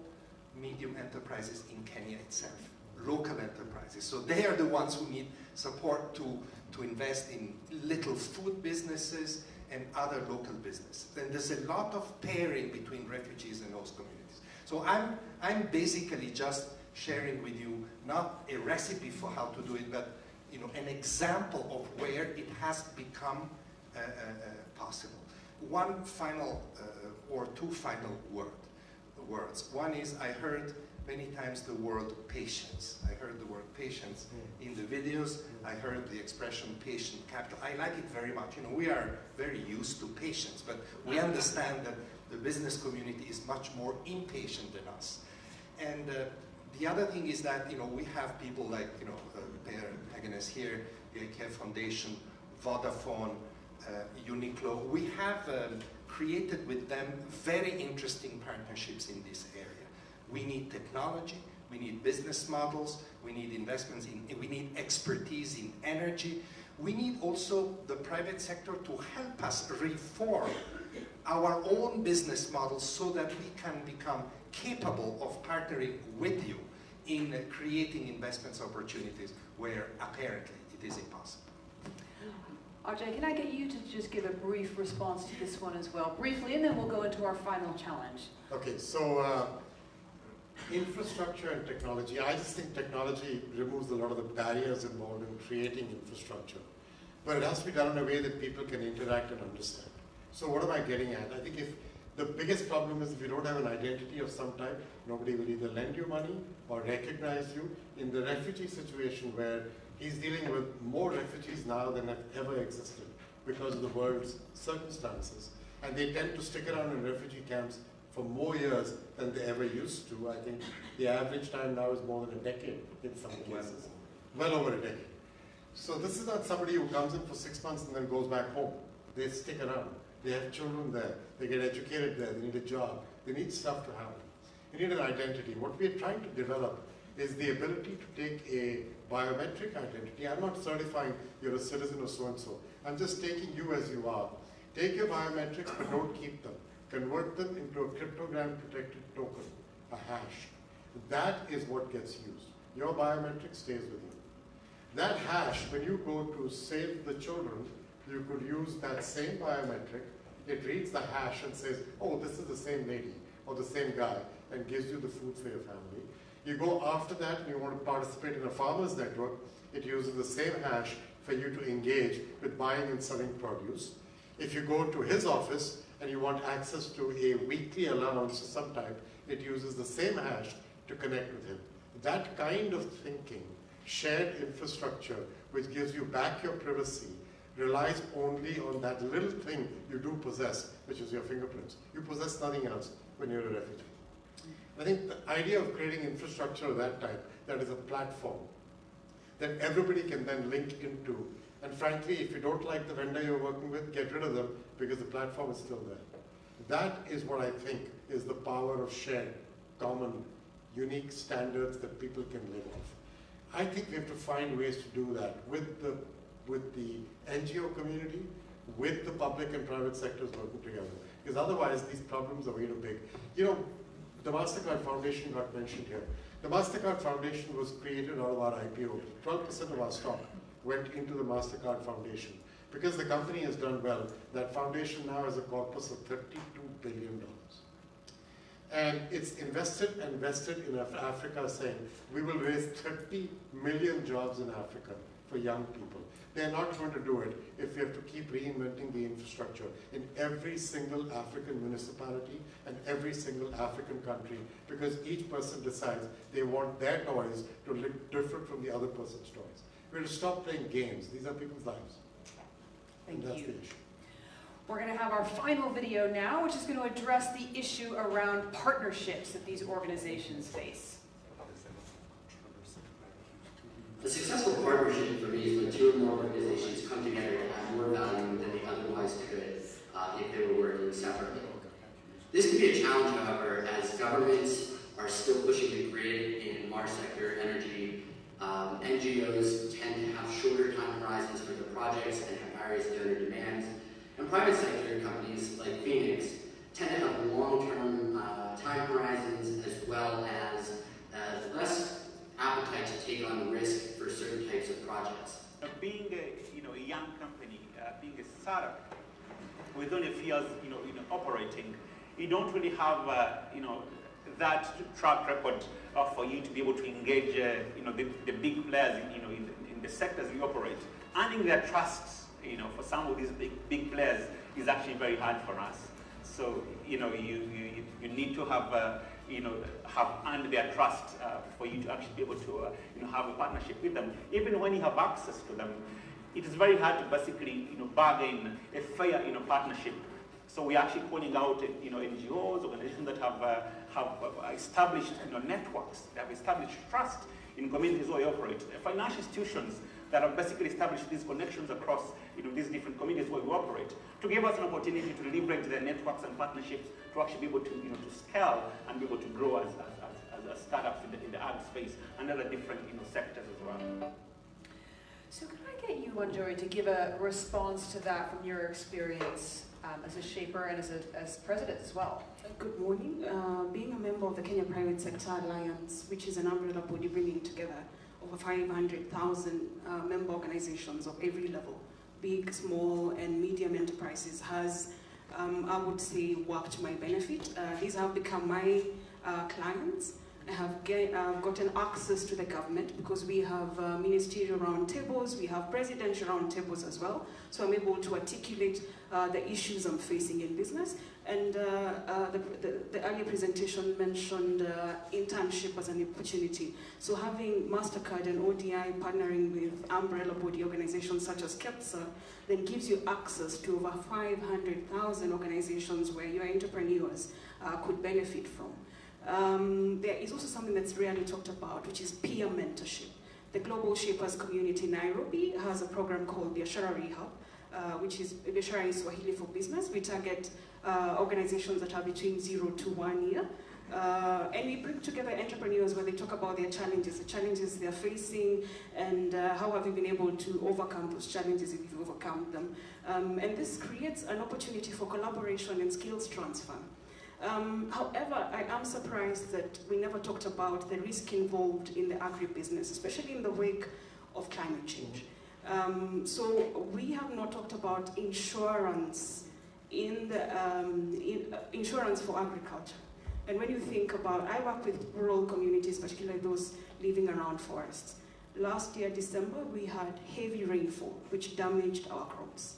medium enterprises in Kenya itself, local enterprises. So they are the ones who need support to invest in little food businesses and other local businesses. And there's a lot of pairing between refugees and host communities. So I'm basically just sharing with you not a recipe for how to do it, but an example of where it has become possible. One final or two final words. One is, I heard many times the word patience. I heard the word patience in the videos. I heard the expression patient capital. I like it very much. We are very used to patience, but we understand that the business community is much more impatient than us. And the other thing is that, we have people like, Per Hagenes here, the IKEA Foundation, Vodafone, Uniqlo. We have created with them very interesting partnerships in this area. We need technology, we need business models, we need investments we need expertise in energy. We need also the private sector to help us reform our own business models so that we can become capable of partnering with you in creating investment opportunities where apparently it is impossible. RJ, can I get you to just give a brief response to this one as well, briefly, and then we'll go into our final challenge. Okay, so infrastructure and technology. I just think technology removes a lot of the barriers involved in creating infrastructure. But it has to be done in a way that people can interact and understand. So what am I getting at? I think if the biggest problem is if you don't have an identity of some type, nobody will either lend you money or recognize you. In the refugee situation where he's dealing with more refugees now than have ever existed because of the world's circumstances. And they tend to stick around in refugee camps for more years than they ever used to. I think the average time now is more than a decade in some cases. Well over a decade. So this is not somebody who comes in for 6 months and then goes back home. They stick around. They have children there. They get educated there. They need a job. They need stuff to happen. You need an identity. What we are trying to develop is the ability to take a biometric identity. I'm not certifying you're a citizen of so-and-so. I'm just taking you as you are. Take your biometrics, but don't keep them. Convert them into a cryptogram protected token, a hash. That is what gets used. Your biometric stays with you. That hash, when you go to save the children, you could use that same biometric. It reads the hash and says, oh, this is the same lady or the same guy, and gives you the food for your family. You go after that and you want to participate in a farmer's network, it uses the same hash for you to engage with buying and selling produce. If you go to his office and you want access to a weekly allowance of some type, it uses the same hash to connect with him. That kind of thinking, shared infrastructure, which gives you back your privacy, relies only on that little thing you do possess, which is your fingerprints. You possess nothing else when you're a refugee. I think the idea of creating infrastructure of that type, that is a platform, that everybody can then link into. And frankly, if you don't like the vendor you're working with, get rid of them, because the platform is still there. That is what I think is the power of shared, common, unique standards that people can live off. I think we have to find ways to do that with the NGO community, with the public and private sectors working together. Because otherwise, these problems are way too big. You know, the Mastercard Foundation got mentioned here. The Mastercard Foundation was created out of our IPO. 12% of our stock went into the Mastercard Foundation. Because the company has done well, that foundation now has a corpus of $32 billion. And it's invested in Africa, saying we will raise 30 million jobs in Africa for young people. They're not going to do it if we have to keep reinventing the infrastructure in every single African municipality and every single African country, because each person decides they want their toys to look different from the other person's toys. We're to stop playing games. These are people's lives. Thank and that's you. the issue. We're going to have our final video now, which is going to address the issue around partnerships that these organizations face. A successful partnership for me is when two or more organizations come together to add more value than they otherwise could if they were working separately. This can be a challenge, however, as governments are still pushing the grid in our sector, energy. NGOs tend to have shorter time horizons for their projects and have various donor demands. And private sector companies like Phoenix tend to have long-term time horizons, as well as less appetite to take on risk for certain types of projects. Being a young company, being a startup, with only a few years operating, you don't really have that track record for you to be able to engage the big players in the sectors you operate. Earning their trust for some of these big players is actually very hard for us. So you need to have earned their trust for you to actually be able to have a partnership with them. Even when you have access to them, it is very hard to basically bargain a fair partnership. So we're actually calling out NGOs, organizations that have established networks, that have established trust in communities where they operate, financial institutions that have basically established these connections across these different communities where we operate, to give us an opportunity to leverage their networks and partnerships to actually be able to to scale and be able to grow as startups in the ag space and other different sectors as well. So can I get you, Wanjori, to give a response to that from your experience as a shaper and as president as well? Good morning. Being a member of the Kenya Private Sector Alliance, which is an umbrella body bringing together over 500,000 member organizations of every level, big, small, and medium enterprises, has, I would say, worked to my benefit. These have become my clients. I have gotten access to the government because we have ministerial roundtables, we have presidential roundtables as well. So I'm able to articulate the issues I'm facing in business. And the earlier presentation mentioned internship as an opportunity. So having Mastercard and ODI partnering with umbrella body organizations such as KEPSA then gives you access to over 500,000 organizations where your entrepreneurs could benefit from. There is also something that's rarely talked about, which is peer mentorship. The Global Shapers community in Nairobi has a program called Biashara Rehab, which is Biashara Swahili for Business. We target organizations that are between 0 to 1 year. And we bring together entrepreneurs where they talk about their challenges, the challenges they're facing, and how have you been able to overcome those challenges if you've overcome them. And this creates an opportunity for collaboration and skills transfer. However, I am surprised that we never talked about the risk involved in the agribusiness, especially in the wake of climate change. So we have not talked about insurance insurance for agriculture. And when you think about, I work with rural communities, particularly those living around forests. Last year, December, we had heavy rainfall, which damaged our crops.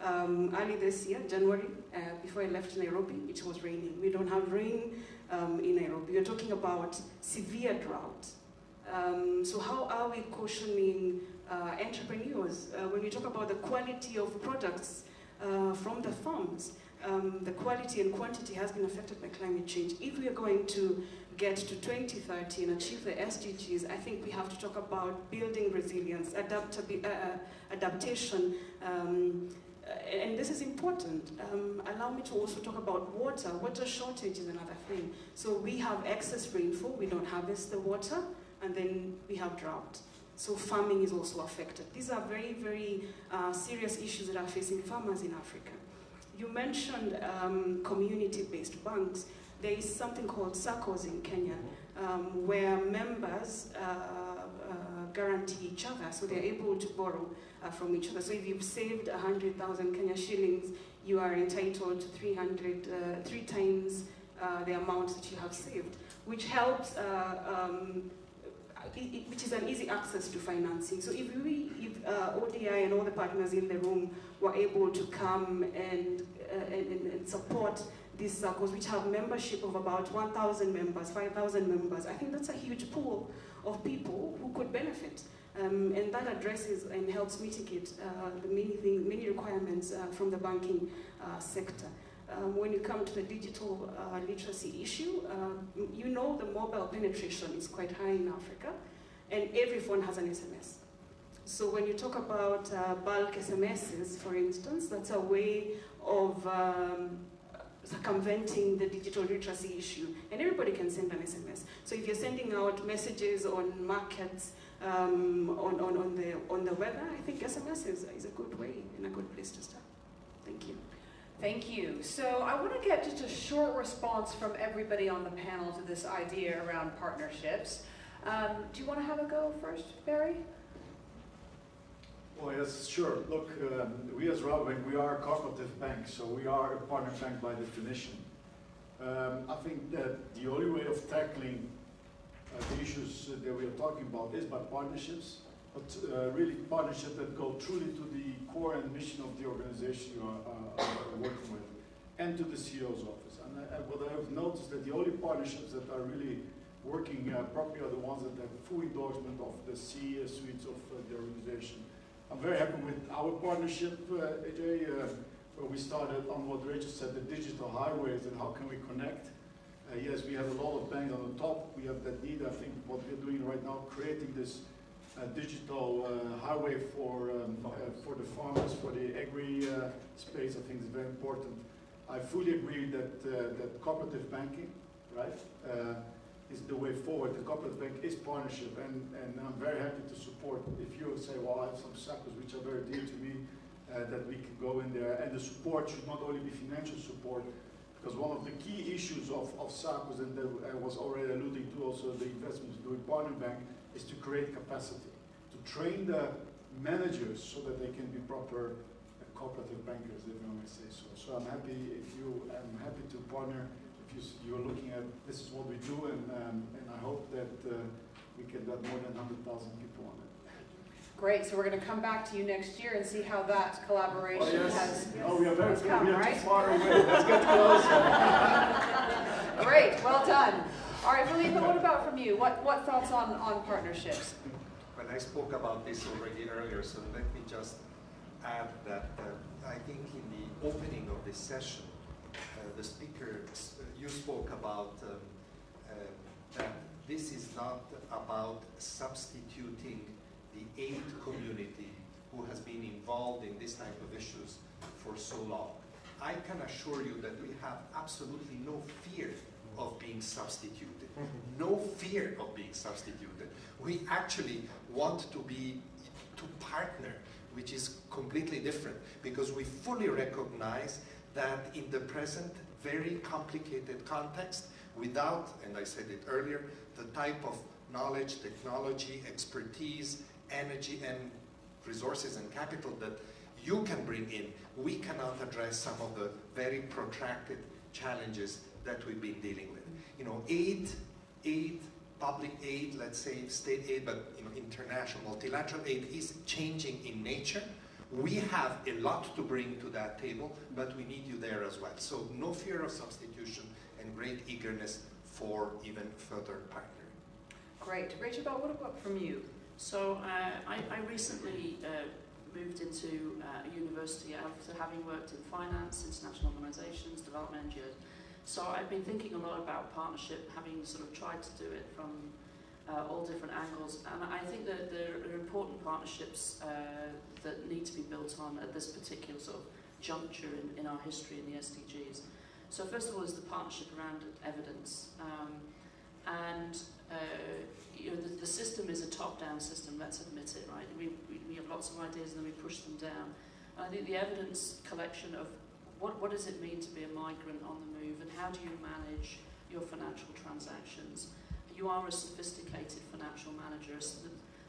Early this year, January, before I left Nairobi, it was raining. We don't have rain in Nairobi. We're talking about severe drought. So how are we cautioning entrepreneurs when we talk about the quality of products from the farms? The quality and quantity has been affected by climate change. If we are going to get to 2030 and achieve the SDGs, I think we have to talk about building resilience, adaptation, and this is important. Allow me to also talk about water. Water shortage is another thing. So we have excess rainfall, we don't harvest the water, and then we have drought. So farming is also affected. These are very, very serious issues that are facing farmers in Africa. You mentioned community-based banks. There is something called SACCOs in Kenya, where members guarantee each other, so they're able to borrow from each other. So if you've saved 100,000 Kenya shillings, you are entitled to 3 times the amount that you have saved, which helps, which is an easy access to financing. So if ODI and all the partners in the room were able to come and support these circles, which have membership of about 1,000 members, 5,000 members, I think that's a huge pool of people who could benefit. And that addresses and helps mitigate the many requirements from the banking sector. When you come to the digital literacy issue, you know the mobile penetration is quite high in Africa, and every phone has an SMS. So when you talk about bulk SMSs, for instance, that's a way of circumventing the digital literacy issue, and everybody can send an SMS. So if you're sending out messages on markets, on the weather, I think SMS is a good way and a good place to start. Thank you. Thank you. So I want to get just a short response from everybody on the panel to this idea around partnerships. Do you want to have a go first, Barry? Well, yes, sure. Look, we as Rabobank, we are a cooperative bank, so we are a partner bank by definition. I think that the only way of tackling the issues that we are talking about is by partnerships, but really partnerships that go truly to the core and mission of the organization you are working with, and to the CEO's office. And what I have noticed that the only partnerships that are really working properly are the ones that have full endorsement of the C-suites of the organization. I'm very happy with our partnership, AJ, where we started on what Rachel said, the digital highways and how can we connect. Yes, we have a lot of banks on the top. We have that need. I think what we're doing right now, creating this digital highway for the farmers, for the agri space, I think is very important. I fully agree that that cooperative banking, right, is the way forward. The cooperative bank is partnership, and I'm very happy to support. If you say, well, I have some SACCOs which are very dear to me, that we can go in there, and the support should not only be financial support, because one of the key issues of SACCOs, and I was already alluding to also the investments doing partner bank, is to create capacity, to train the managers so that they can be proper cooperative bankers, if I may say so. So I'm happy to partner. You're looking at this is what we do, and I hope that we can get more than 100,000 people on it. Great. So we're going to come back to you next year and see how that collaboration has we are very come, right? too far away. Let's get closer. Great. Well done. All right, Felipe, what about from you? What thoughts on partnerships? Well, I spoke about this already earlier, so let me just add that I think in the opening of this session, the speaker, you spoke about that this is not about substituting the aid community who has been involved in this type of issues for so long. I can assure you that we have absolutely no fear of being substituted. No fear of being substituted. We actually want to partner, which is completely different, because we fully recognize that in the present very complicated context, without, and I said it earlier, the type of knowledge, technology, expertise, energy, and resources and capital that you can bring in, we cannot address some of the very protracted challenges that we've been dealing with. You know, aid, public aid, let's say state aid, but international, multilateral aid is changing in nature. We have a lot to bring to that table, but we need you there as well. So no fear of substitution and great eagerness for even further partnering. Great. Rachel, what about from you? So I recently moved into a university after having worked in finance, international organizations, development NGOs. So I've been thinking a lot about partnership, having sort of tried to do it from all different angles. And I think that there are important partnerships that need to be built on at this particular sort of juncture in our history in the SDGs. So first of all is the partnership around evidence. You know, the system is a top-down system, let's admit it, right? We have lots of ideas and then we push them down. And I think the evidence collection of what does it mean to be a migrant on the move, and how do you manage your financial transactions? You are a sophisticated financial manager. So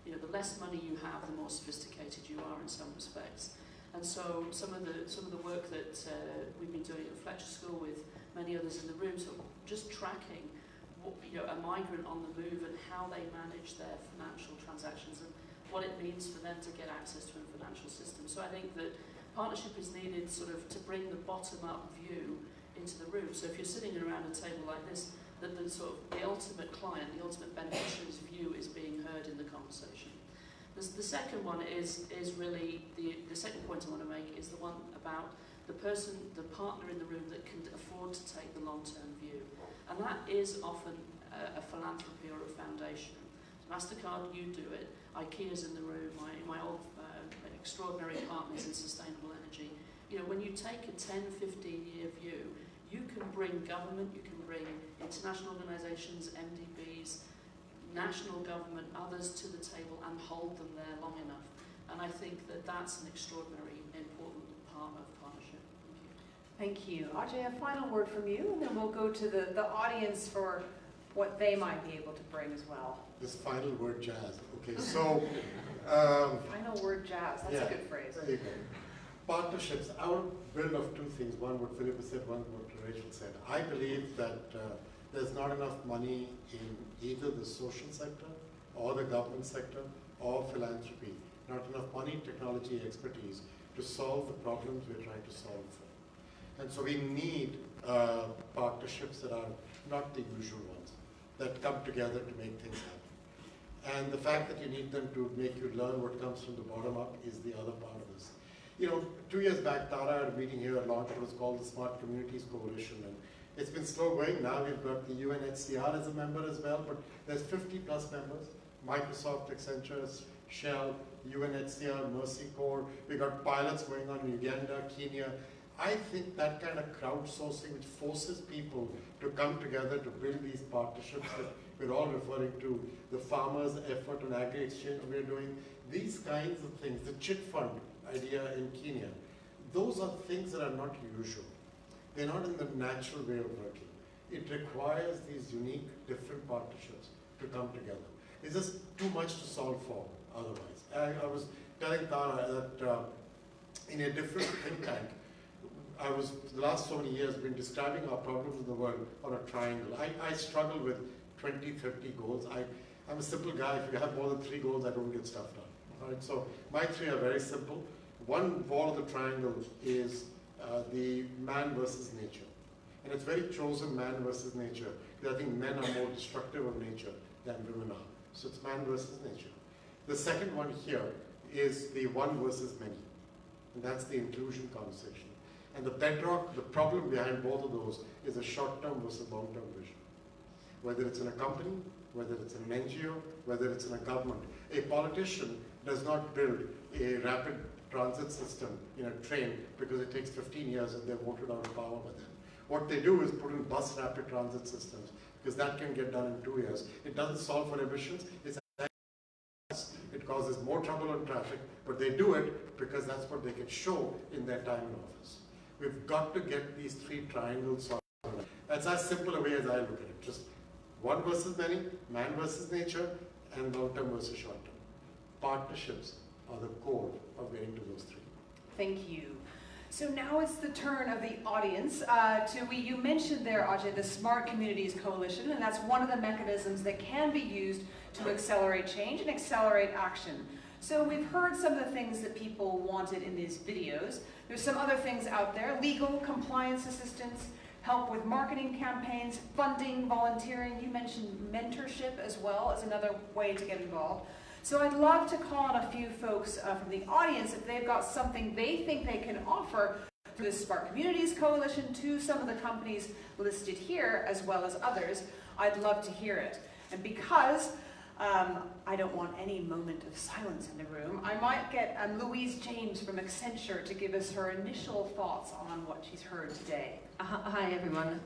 the less money you have, the more sophisticated you are in some respects. And so some of the work that we've been doing at Fletcher School with many others in the room, so just tracking a migrant on the move and how they manage their financial transactions and what it means for them to get access to a financial system. So I think that partnership is needed sort of to bring the bottom-up view into the room. So if you're sitting around a table like this, that the ultimate client, the ultimate beneficiary's view is being heard in the conversation. The second one is really, the second point I want to make is the one about the partner in the room that can afford to take the long-term view. And that is often a philanthropy or a foundation. Mastercard, you do it. IKEA's in the room. My old extraordinary partners in sustainable energy. You know, when you take a 10, 15-year view, you can bring government, you can bring international organizations, MDBs, national government, others to the table and hold them there long enough. And I think that that's an extraordinary important part of partnership. Thank you. Ajay, a final word from you, and then we'll go to the audience for what they might be able to bring as well. This final word, jazz. Okay, so... final word, jazz. That's a good phrase. There you go. Partnerships. I would build off two things. One, what Philippa said, one, what Rachel said. I believe that there's not enough money in either the social sector or the government sector or philanthropy. Not enough money, technology, expertise to solve the problems we're trying to solve for. And so we need partnerships that are not the usual ones, that come together to make things happen. And the fact that you need them to make you learn what comes from the bottom up is the other part of this. You know, 2 years back, Tara had a meeting here at launch. It was called the Smart Communities Coalition. And it's been slow going. Now we've got the UNHCR as a member as well, but there's 50 plus members. Microsoft, Accenture, Shell, UNHCR, Mercy Corps. We've got pilots going on in Uganda, Kenya. I think that kind of crowdsourcing, which forces people to come together to build these partnerships that we're all referring to, the farmers' effort on agri-exchange we're doing, these kinds of things, the chit fund idea in Kenya, those are things that are not usual. They're not in the natural way of working. It requires these unique, different partnerships to come together. It's just too much to solve for otherwise. I was telling Tara that in a different think tank, I was, the last so many years, been describing our problems in the world on a triangle. I struggle with 20, 30 goals. I'm a simple guy. If you have more than 3 goals, I don't get stuff done. All right, so my 3 are very simple. One wall of the triangle is the man versus nature. And it's very chosen man versus nature, because I think men are more destructive of nature than women are. So it's man versus nature. The second one here is the one versus many. And that's the inclusion conversation. And the bedrock, the problem behind both of those is a short-term versus long-term vision. whether it's in a company, whether it's in an NGO, whether it's in a government. A politician does not build a rapid transit system in a train because it takes 15 years and they're voted out of power by then. What they do is put in bus rapid transit systems because that can get done in 2 years. It doesn't solve for emissions. It causes more trouble on traffic, but they do it because that's what they can show in their time in office. We've got to get these three triangles solved. That's as simple a way as I look at it. Just one versus many, man versus nature, and long-term versus short-term. Partnerships are the core of getting to those three. Thank you. So now it's the turn of the audience. You mentioned there, Ajay, the Smart Communities Coalition, and that's one of the mechanisms that can be used to accelerate change and accelerate action. So we've heard some of the things that people wanted in these videos. There's some other things out there: legal, compliance assistance, help with marketing campaigns, funding, volunteering. You mentioned mentorship as well as another way to get involved. So I'd love to call on a few folks from the audience if they've got something they think they can offer for the Smart Communities Coalition to some of the companies listed here, as well as others. I'd love to hear it. And because I don't want any moment of silence in the room, I might get Louise James from Accenture to give us her initial thoughts on what she's heard today. Hi everyone.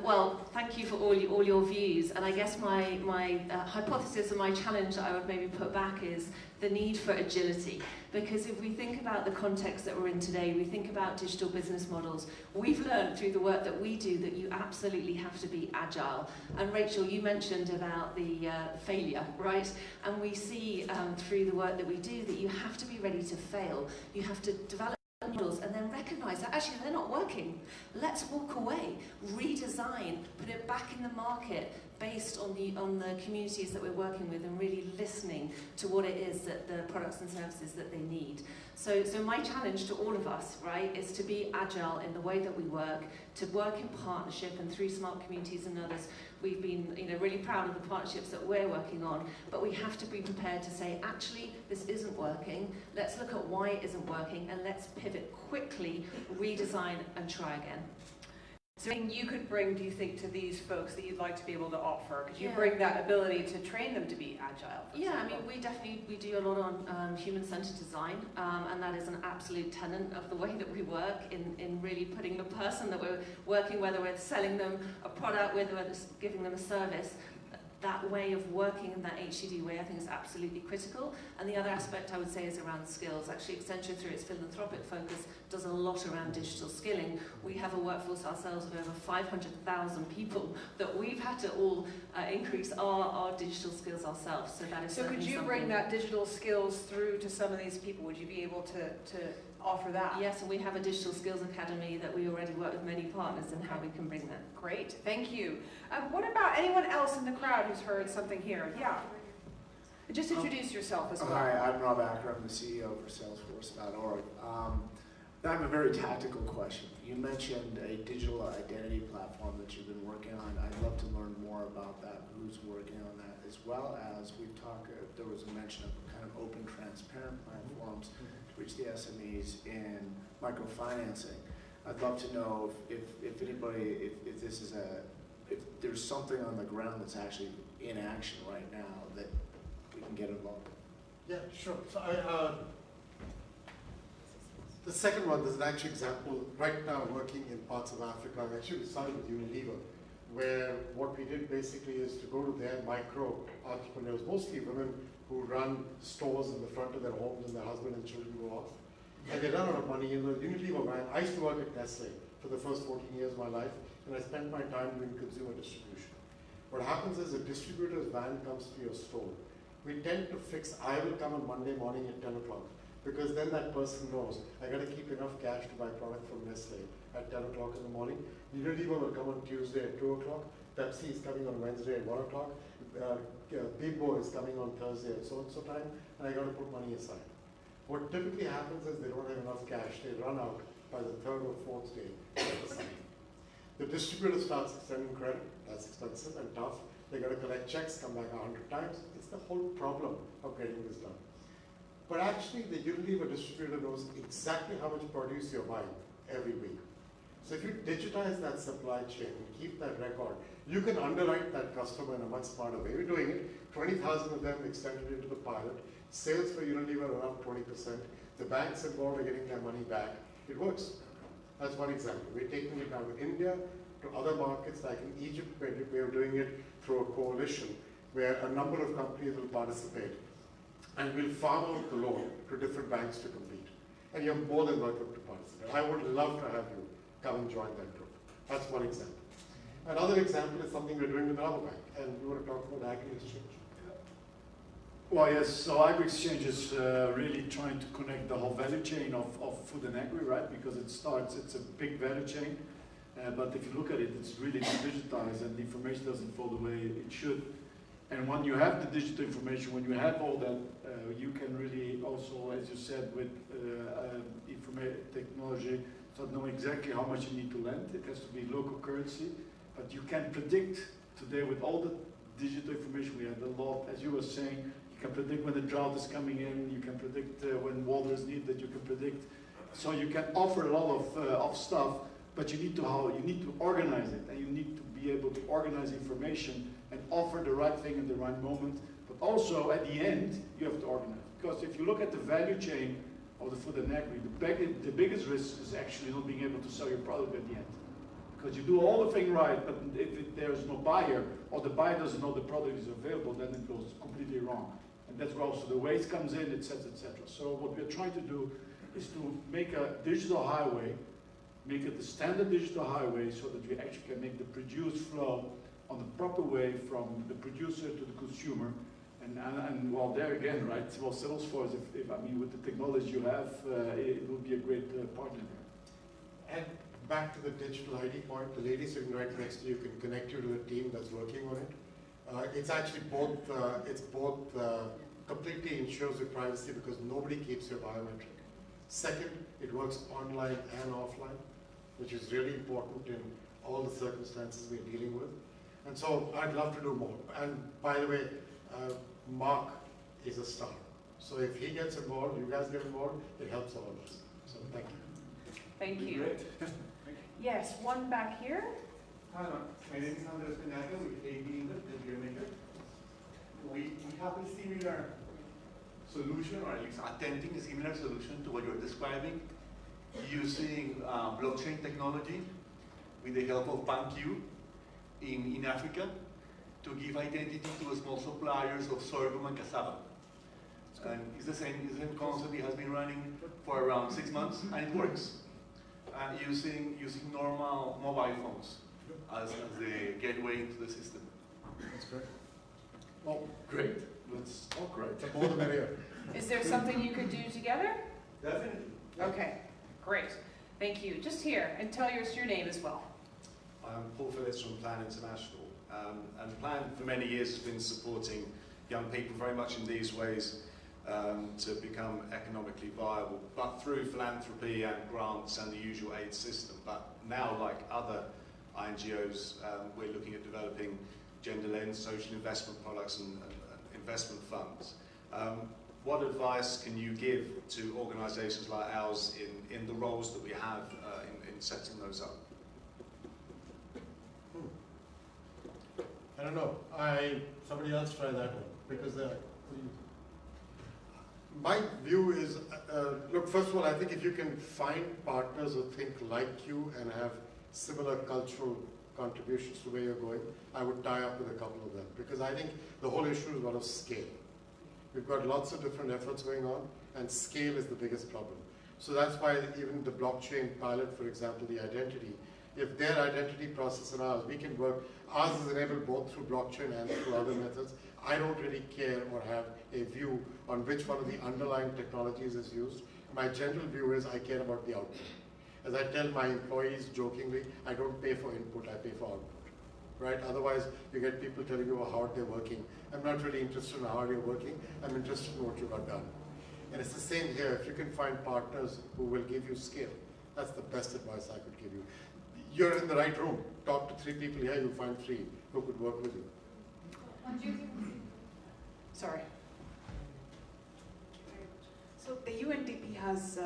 Well, thank you for all your views, and I guess my hypothesis and my challenge that I would maybe put back is the need for agility. Because if we think about the context that we're in today, we think about digital business models, we've learned through the work that we do that you absolutely have to be agile. And Rachel, you mentioned about the failure, right? And we see through the work that we do that you have to be ready to fail. You have to develop models and then recognize that actually they're not working. Let's walk away, redesign, put it back in the market based on the communities that we're working with and really listening to what it is that the products and services that they need. So my challenge to all of us, right, is to be agile in the way that we work, to work in partnership, and through Smart Communities and others, we've been really proud of the partnerships that we're working on, but we have to be prepared to say, actually, this isn't working, let's look at why it isn't working, and let's pivot quickly, redesign, and try again. So you could bring, do you think, to these folks that you'd like to be able to offer? Could you bring that ability to train them to be agile? Yeah, I mean, we do a lot on human-centered design, and that is an absolute tenet of the way that we work in really putting the person that we're working, whether we're selling them a product, whether we're giving them a service, that way of working in that HCD way, I think, is absolutely critical. And the other aspect I would say is around skills. Actually, Accenture, through its philanthropic focus, does a lot around digital skilling. We have a workforce ourselves of over 500,000 people that we've had to all increase our digital skills ourselves. So that is so could you bring that digital skills through to some of these people? Would you be able to offer that? Yes, and we have a digital skills academy that we already work with many partners in how we can bring that. Great, thank you. What about anyone else in the crowd who's heard something here? Yeah. Just introduce yourself as well. Hi, I'm Rob Acker. I'm the CEO for Salesforce.org. I have a very tactical question. You mentioned a digital identity platform that you've been working on. I'd love to learn more about that, who's working on that, as well as we've talked, there was a mention of kind of open, transparent platforms to reach the SMEs in microfinancing. I'd love to know if anybody, if this is if there's something on the ground that's actually in action right now that we can get involved in. Yeah, sure. So the second one, there's an actual example right now working in parts of Africa. I actually started with Unilever, where what we did basically is to go to their micro entrepreneurs, mostly women who run stores in the front of their homes and their husband and children go off. And they run out of money. In the Unilever van, I used to work at Nestle for the first 14 years of my life, and I spent my time doing consumer distribution. What happens is a distributor's van comes to your store. We tend to fix, I will come on Monday morning at 10 o'clock, because then that person knows, I got to keep enough cash to buy product from Nestle at 10 o'clock in the morning. Unilever will come on Tuesday at 2 o'clock. Pepsi is coming on Wednesday at 1 o'clock. Bimbo is coming on Thursday at so-and-so time, and I got to put money aside. What typically happens is they don't have enough cash. They run out by the third or fourth day. The distributor starts extending credit. That's expensive and tough. They got to collect checks, come back 100 times. It's the whole problem of getting this done. But actually, the Unilever distributor knows exactly how much produce you're buying every week. So if you digitize that supply chain and keep that record, You can underwrite that customer in a much smarter way. We're doing it. 20,000 of them extended into the pilot. Sales for Unilever are up 20%. The banks involved are getting their money back. It works. That's one example. We're taking it now to India, to other markets like in Egypt, where we're doing it through a coalition where a number of companies will participate. And we'll farm out the loan to different banks to compete. And you're more than welcome to participate. I would love to have you come and join that group. That's one example. Another example is something we're doing with another bank. And you want to talk about agri-exchange? Well, yes, so agri-exchange is really trying to connect the whole value chain of food and agri, right? Because it's a big value chain. But if you look at it, it's really digitized and the information doesn't flow the way it should. And when you have the digital information, when you have all that, you can really also, as you said, with technology, start knowing exactly how much you need to lend. It has to be local currency. But you can predict today with all the digital information we have, a lot, as you were saying, you can predict when the drought is coming in, you can predict when water is needed, you can predict. So you can offer a lot of stuff, but you need to organize it, and you need to be able to organize information and offer the right thing in the right moment. But also at the end, you have to organize. Because if you look at the value chain of the food and agri, the biggest risk is actually not being able to sell your product at the end. Because you do all the thing right, but if there's no buyer, or the buyer doesn't know the product is available, then it goes completely wrong. And that's where also the waste comes in, etc., etc. So what we're trying to do is to make a digital highway, make it the standard digital highway, so that we actually can make the produce flow on the proper way from the producer to the consumer. And well, there again, right, well, Salesforce, I mean, with the technology you have, it will be a great partner there. And back to the digital ID point, the lady sitting right next to you can connect you to the team that's working on it. It's actually both, completely ensures your privacy because nobody keeps your biometric. Second, it works online and offline, which is really important in all the circumstances we're dealing with. And so I'd love to do more. And by the way, Mark is a star. So if he gets involved, you guys get involved, it helps all of us. So thank you. Thank you. Great. Yes, one back here. Hi, my name is Andres Penaga with AB Inc., the beer maker. We have a similar solution, or at least attempting a similar solution to what you're describing, using blockchain technology with the help of BankU in Africa to give identity to small suppliers of sorghum and cassava. And it's the same concept. It has been running for around 6 months, and it works. Using normal mobile phones as the gateway into the system. That's great. Well, great. That's all great. The more the merrier. Is there something you could do together? Definitely. Okay, great. Thank you. Just here, and tell us your name as well. I'm Paul Phillips from Plan International. And Plan for many years has been supporting young people very much in these ways to become economically viable, but through philanthropy and grants and the usual aid system. But now, like other INGOs, we're looking at developing gender-lens social investment products and investment funds. What advice can you give to organisations like ours in the roles that we have in setting those up? I don't know. Somebody else try that one because my view is, look, first of all, I think if you can find partners who think like you and have similar cultural contributions to where you're going, I would tie up with a couple of them because I think the whole issue is one of scale. We've got lots of different efforts going on and scale is the biggest problem. So that's why even the blockchain pilot, for example, the identity, if their identity process and ours, we can work, ours is enabled both through blockchain and through other methods. I don't really care or have a view on which one of the underlying technologies is used. My general view is I care about the output. As I tell my employees jokingly, I don't pay for input, I pay for output. Right? Otherwise, you get people telling you how hard they're working. I'm not really interested in how hard you're working, I'm interested in what you got done. And it's the same here. If you can find partners who will give you scale, that's the best advice I could give you. You're in the right room. Talk to 3 people here, you'll find 3 who could work with you. Sorry. So the UNDP has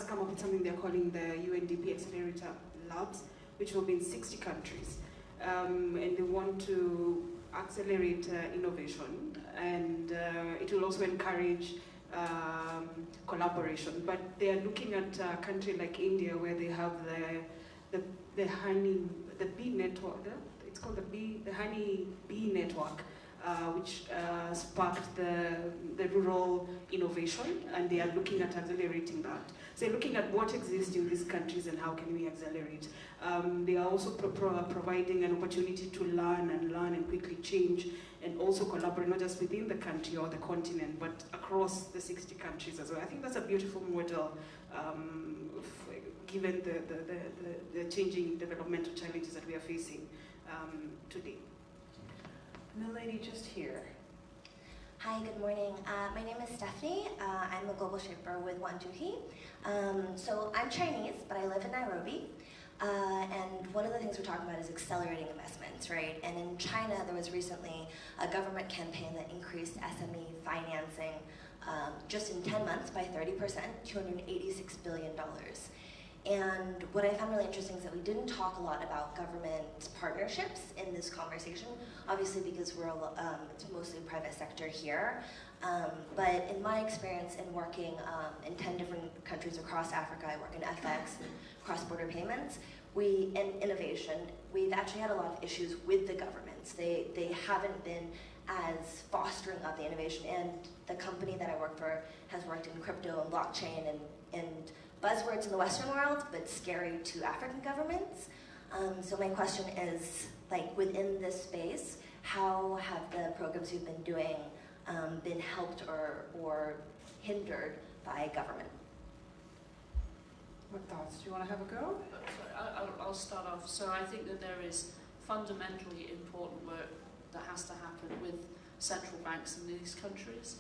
come up with something they're calling the UNDP Accelerator Labs, which will be in 60 countries. and they want to accelerate innovation, and it will also encourage collaboration. But they are looking at a country like India, where they have the bee network. It's called the honey bee network, which sparked the rural innovation, and they are looking at accelerating that. So they're looking at what exists in these countries and how can we accelerate. They are also providing an opportunity to learn and quickly change, and also collaborate not just within the country or the continent, but across the 60 countries as well. I think that's a beautiful model, given the changing developmental challenges that we are facing today. And the lady just here. Hi, good morning. My name is Stephanie. I'm a global shaper with Wanjuhi. So I'm Chinese, but I live in Nairobi. And one of the things we're talking about is accelerating investments, right? And in China, there was recently a government campaign that increased SME financing just in 10 months by 30%, $286 billion. And what I found really interesting is that we didn't talk a lot about government partnerships in this conversation, obviously because it's mostly private sector here. But in my experience in working in 10 different countries across Africa, I work in FX and cross-border payments, in innovation, we've actually had a lot of issues with the governments. They haven't been as fostering of the innovation, and the company that I work for has worked in crypto and blockchain and buzzwords in the Western world, but scary to African governments. So my question is, like, within this space, how have the programs you've been doing been helped or hindered by government? What thoughts? Do you want to have a go? Sorry, I'll start off. So I think that there is fundamentally important work that has to happen with central banks in these countries,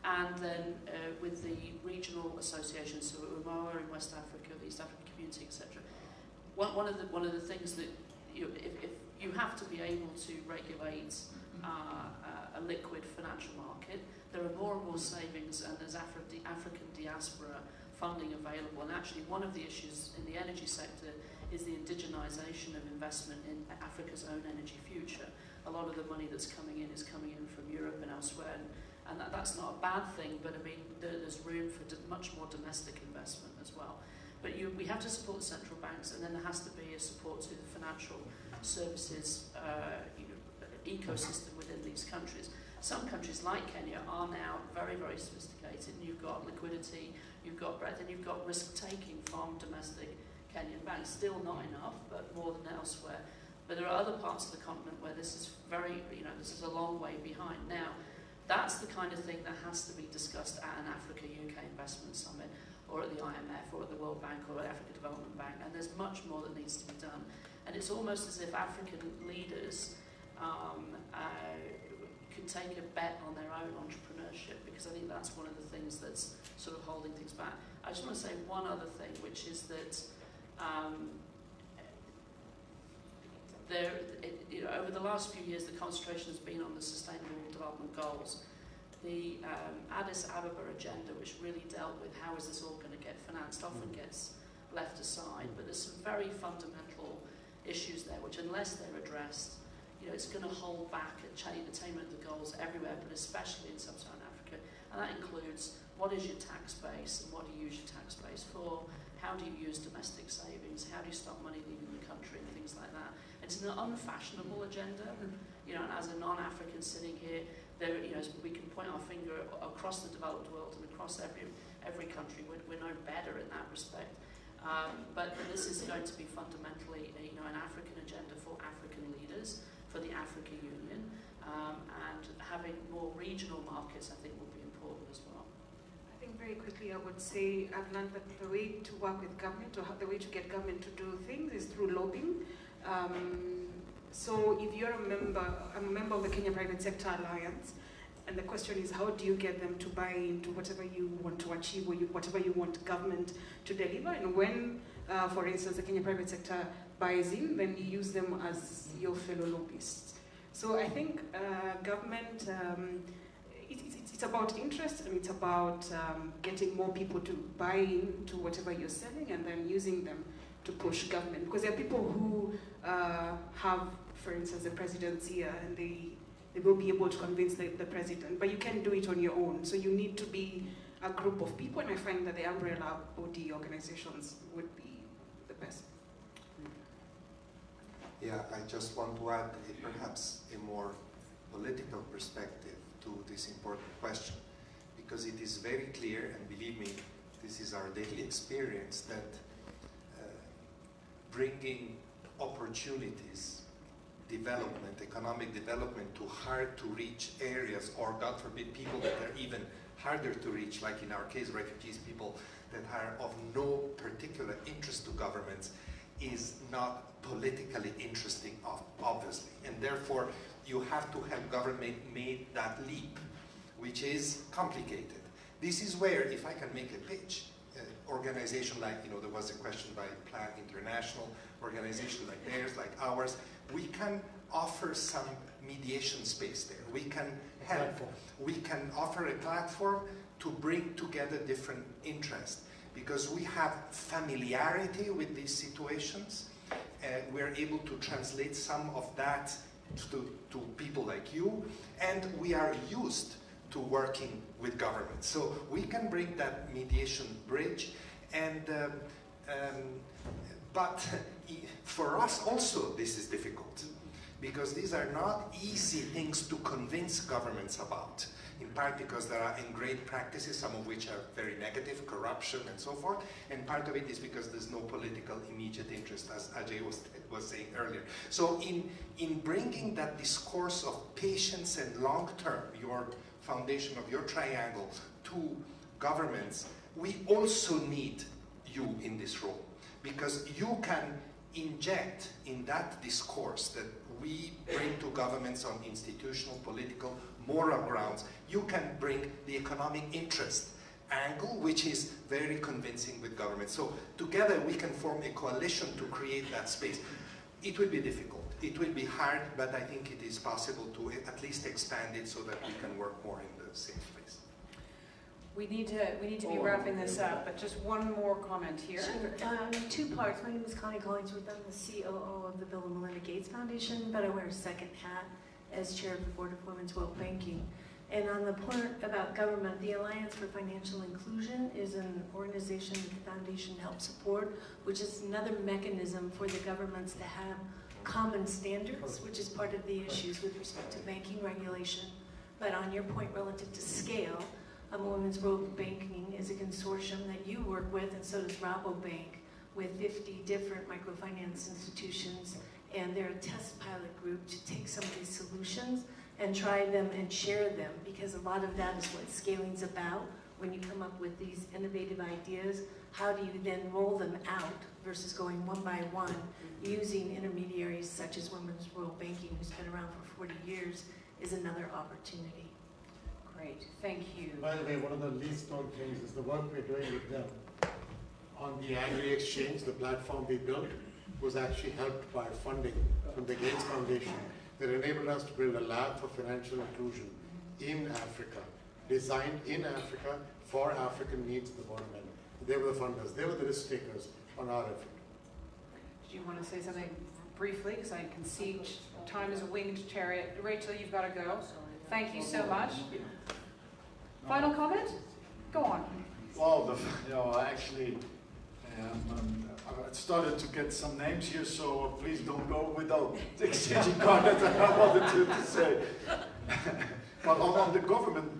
and then with the regional associations, so UMOA in West Africa, the East African Community, etc. One of the things that if you have to be able to regulate a liquid financial market, there are more and more savings, and there's African diaspora funding available. And actually, one of the issues in the energy sector is the indigenization of investment in Africa's own energy future. A lot of the money that's coming in is coming in from Europe and elsewhere. And that's not a bad thing, but I mean, there's room for much more domestic investment as well. But we have to support the central banks, and then there has to be a support to the financial services ecosystem within these countries. Some countries like Kenya are now very, very sophisticated, and you've got liquidity, you've got breadth, and you've got risk-taking from domestic Kenyan banks. Still not enough, but more than elsewhere. But there are other parts of the continent where this is this is a long way behind. Now, that's the kind of thing that has to be discussed at an Africa-UK Investment Summit, or at the IMF, or at the World Bank, or at Africa Development Bank, and there's much more that needs to be done. And it's almost as if African leaders can take a bet on their own entrepreneurship, because I think that's one of the things that's sort of holding things back. I just want to say one other thing, which is that over the last few years, the concentration has been on the Sustainable Development Goals. The Addis Ababa agenda, which really dealt with how is this all going to get financed, often gets left aside. But there's some very fundamental issues there, which unless they're addressed, it's going to hold back attainment of the goals everywhere, but especially in sub-Saharan Africa. And that includes, what is your tax base and what do you use your tax base for? How do you use domestic savings? How do you stop money leaving the country and things like that? It's an unfashionable agenda. And as a non-African sitting here, we can point our finger across the developed world and across every country. We're no better in that respect. But this is going to be fundamentally an African agenda for African leaders, for the Africa Union, and having more regional markets, I think, will be important as well. I think very quickly I would say I've learned that the way to work with government, or the way to get government to do things, is through lobbying. So if you're I'm a member of the Kenya Private Sector Alliance, and the question is, how do you get them to buy into whatever you want to achieve, or whatever you want government to deliver? And when, for instance, the Kenya Private Sector buys in, then you use them as your fellow lobbyists. So I think government, it's about interest, and it's about getting more people to buy into whatever you're selling, and then using them to push government. Because there are people who have for instance, the president's here, and they will be able to convince the president, but you can't do it on your own. So you need to be a group of people, and I find that the umbrella body organizations would be the best. Yeah, I just want to add perhaps a more political perspective to this important question, because it is very clear, and believe me, this is our daily experience, that bringing opportunities, development, economic development to hard to reach areas, or God forbid, people that are even harder to reach, like in our case, refugees, people that are of no particular interest to governments, is not politically interesting, obviously. And therefore, you have to have government make that leap, which is complicated. This is where, if I can make a pitch, organization like, there was a question by Plan International, organization like theirs, like ours, we can offer some mediation space there. We can help. We can offer a platform to bring together different interests, because we have familiarity with these situations. We're able to translate some of that to people like you, and we are used to working with government. So we can bring that mediation bridge, and but for us also this is difficult, because these are not easy things to convince governments about, in part because there are ingrained practices, some of which are very negative, corruption and so forth, and part of it is because there's no political immediate interest, as Ajay was saying earlier. So in bringing that discourse of patience and long-term, your foundation of your triangle, to governments, we also need you in this role, because you can inject in that discourse that we bring to governments on institutional, political, moral grounds, you can bring the economic interest angle, which is very convincing with government. So together we can form a coalition to create that space. It will be difficult, it will be hard, but I think it is possible to at least expand it so that we can work more in the same space. We need to be wrapping this up, but just one more comment here. Sure. Two parts. My name is Connie Collingsworth. I'm the COO of the Bill and Melinda Gates Foundation, but I wear a second hat as chair of the Board of Women's World Banking. And on the point about government, the Alliance for Financial Inclusion is an organization that the foundation helps support, which is another mechanism for the governments to have common standards, which is part of the issues with respect to banking regulation. But on your point relative to scale, Women's World Banking is a consortium that you work with, and so does Rabobank, with 50 different microfinance institutions, and they're a test pilot group to take some of these solutions and try them and share them, because a lot of that is what scaling's about. When you come up with these innovative ideas, how do you then roll them out versus going one by one, using intermediaries such as Women's World Banking, who's been around for 40 years, is another opportunity. Great, thank you. By the way, one of the least known things is the work we're doing with them on the Agri Exchange, the platform we built, was actually helped by funding from the Gates Foundation that enabled us to build a lab for financial inclusion in Africa, designed in Africa for African needs at the bottom end. They were the funders, they were the risk takers on our effort. Do you want to say something briefly? Because I can see time is a winged chariot. Rachel, you've got to go. Thank you so much. Final comment? Go on. Well, actually, I started to get some names here, so please don't go without exchanging comments. I wanted to say. But on the government,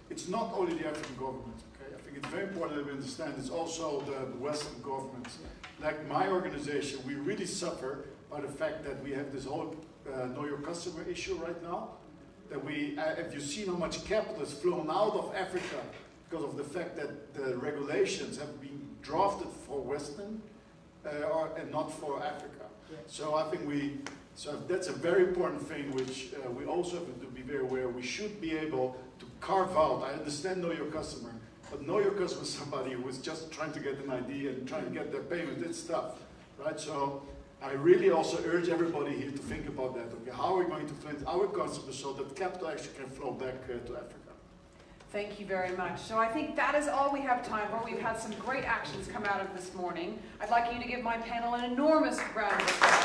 it's not only the African governments, okay? I think it's very important that we understand it's also the Western governments. Like my organization, we really suffer by the fact that we have this whole know your customer issue right now. That we, if you've seen how much capital has flown out of Africa because of the fact that the regulations have been drafted for Western and not for Africa. Yeah. So I think that's a very important thing which we also have to be very aware. We should be able to carve out, I understand know your customer, but know your customer is somebody who is just trying to get an ID and trying to get their payment, it's tough, right? So I really also urge everybody here to think about that. Okay, how are we going to find our customers so that capital actually can flow back to Africa? Thank you very much. So I think that is all we have time for. We've had some great actions come out of this morning. I'd like you to give my panel an enormous round of applause.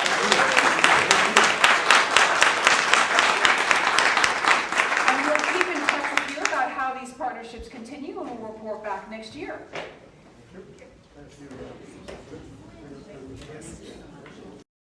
And we'll keep in touch with you about how these partnerships continue, and we'll report back next year. Thank you.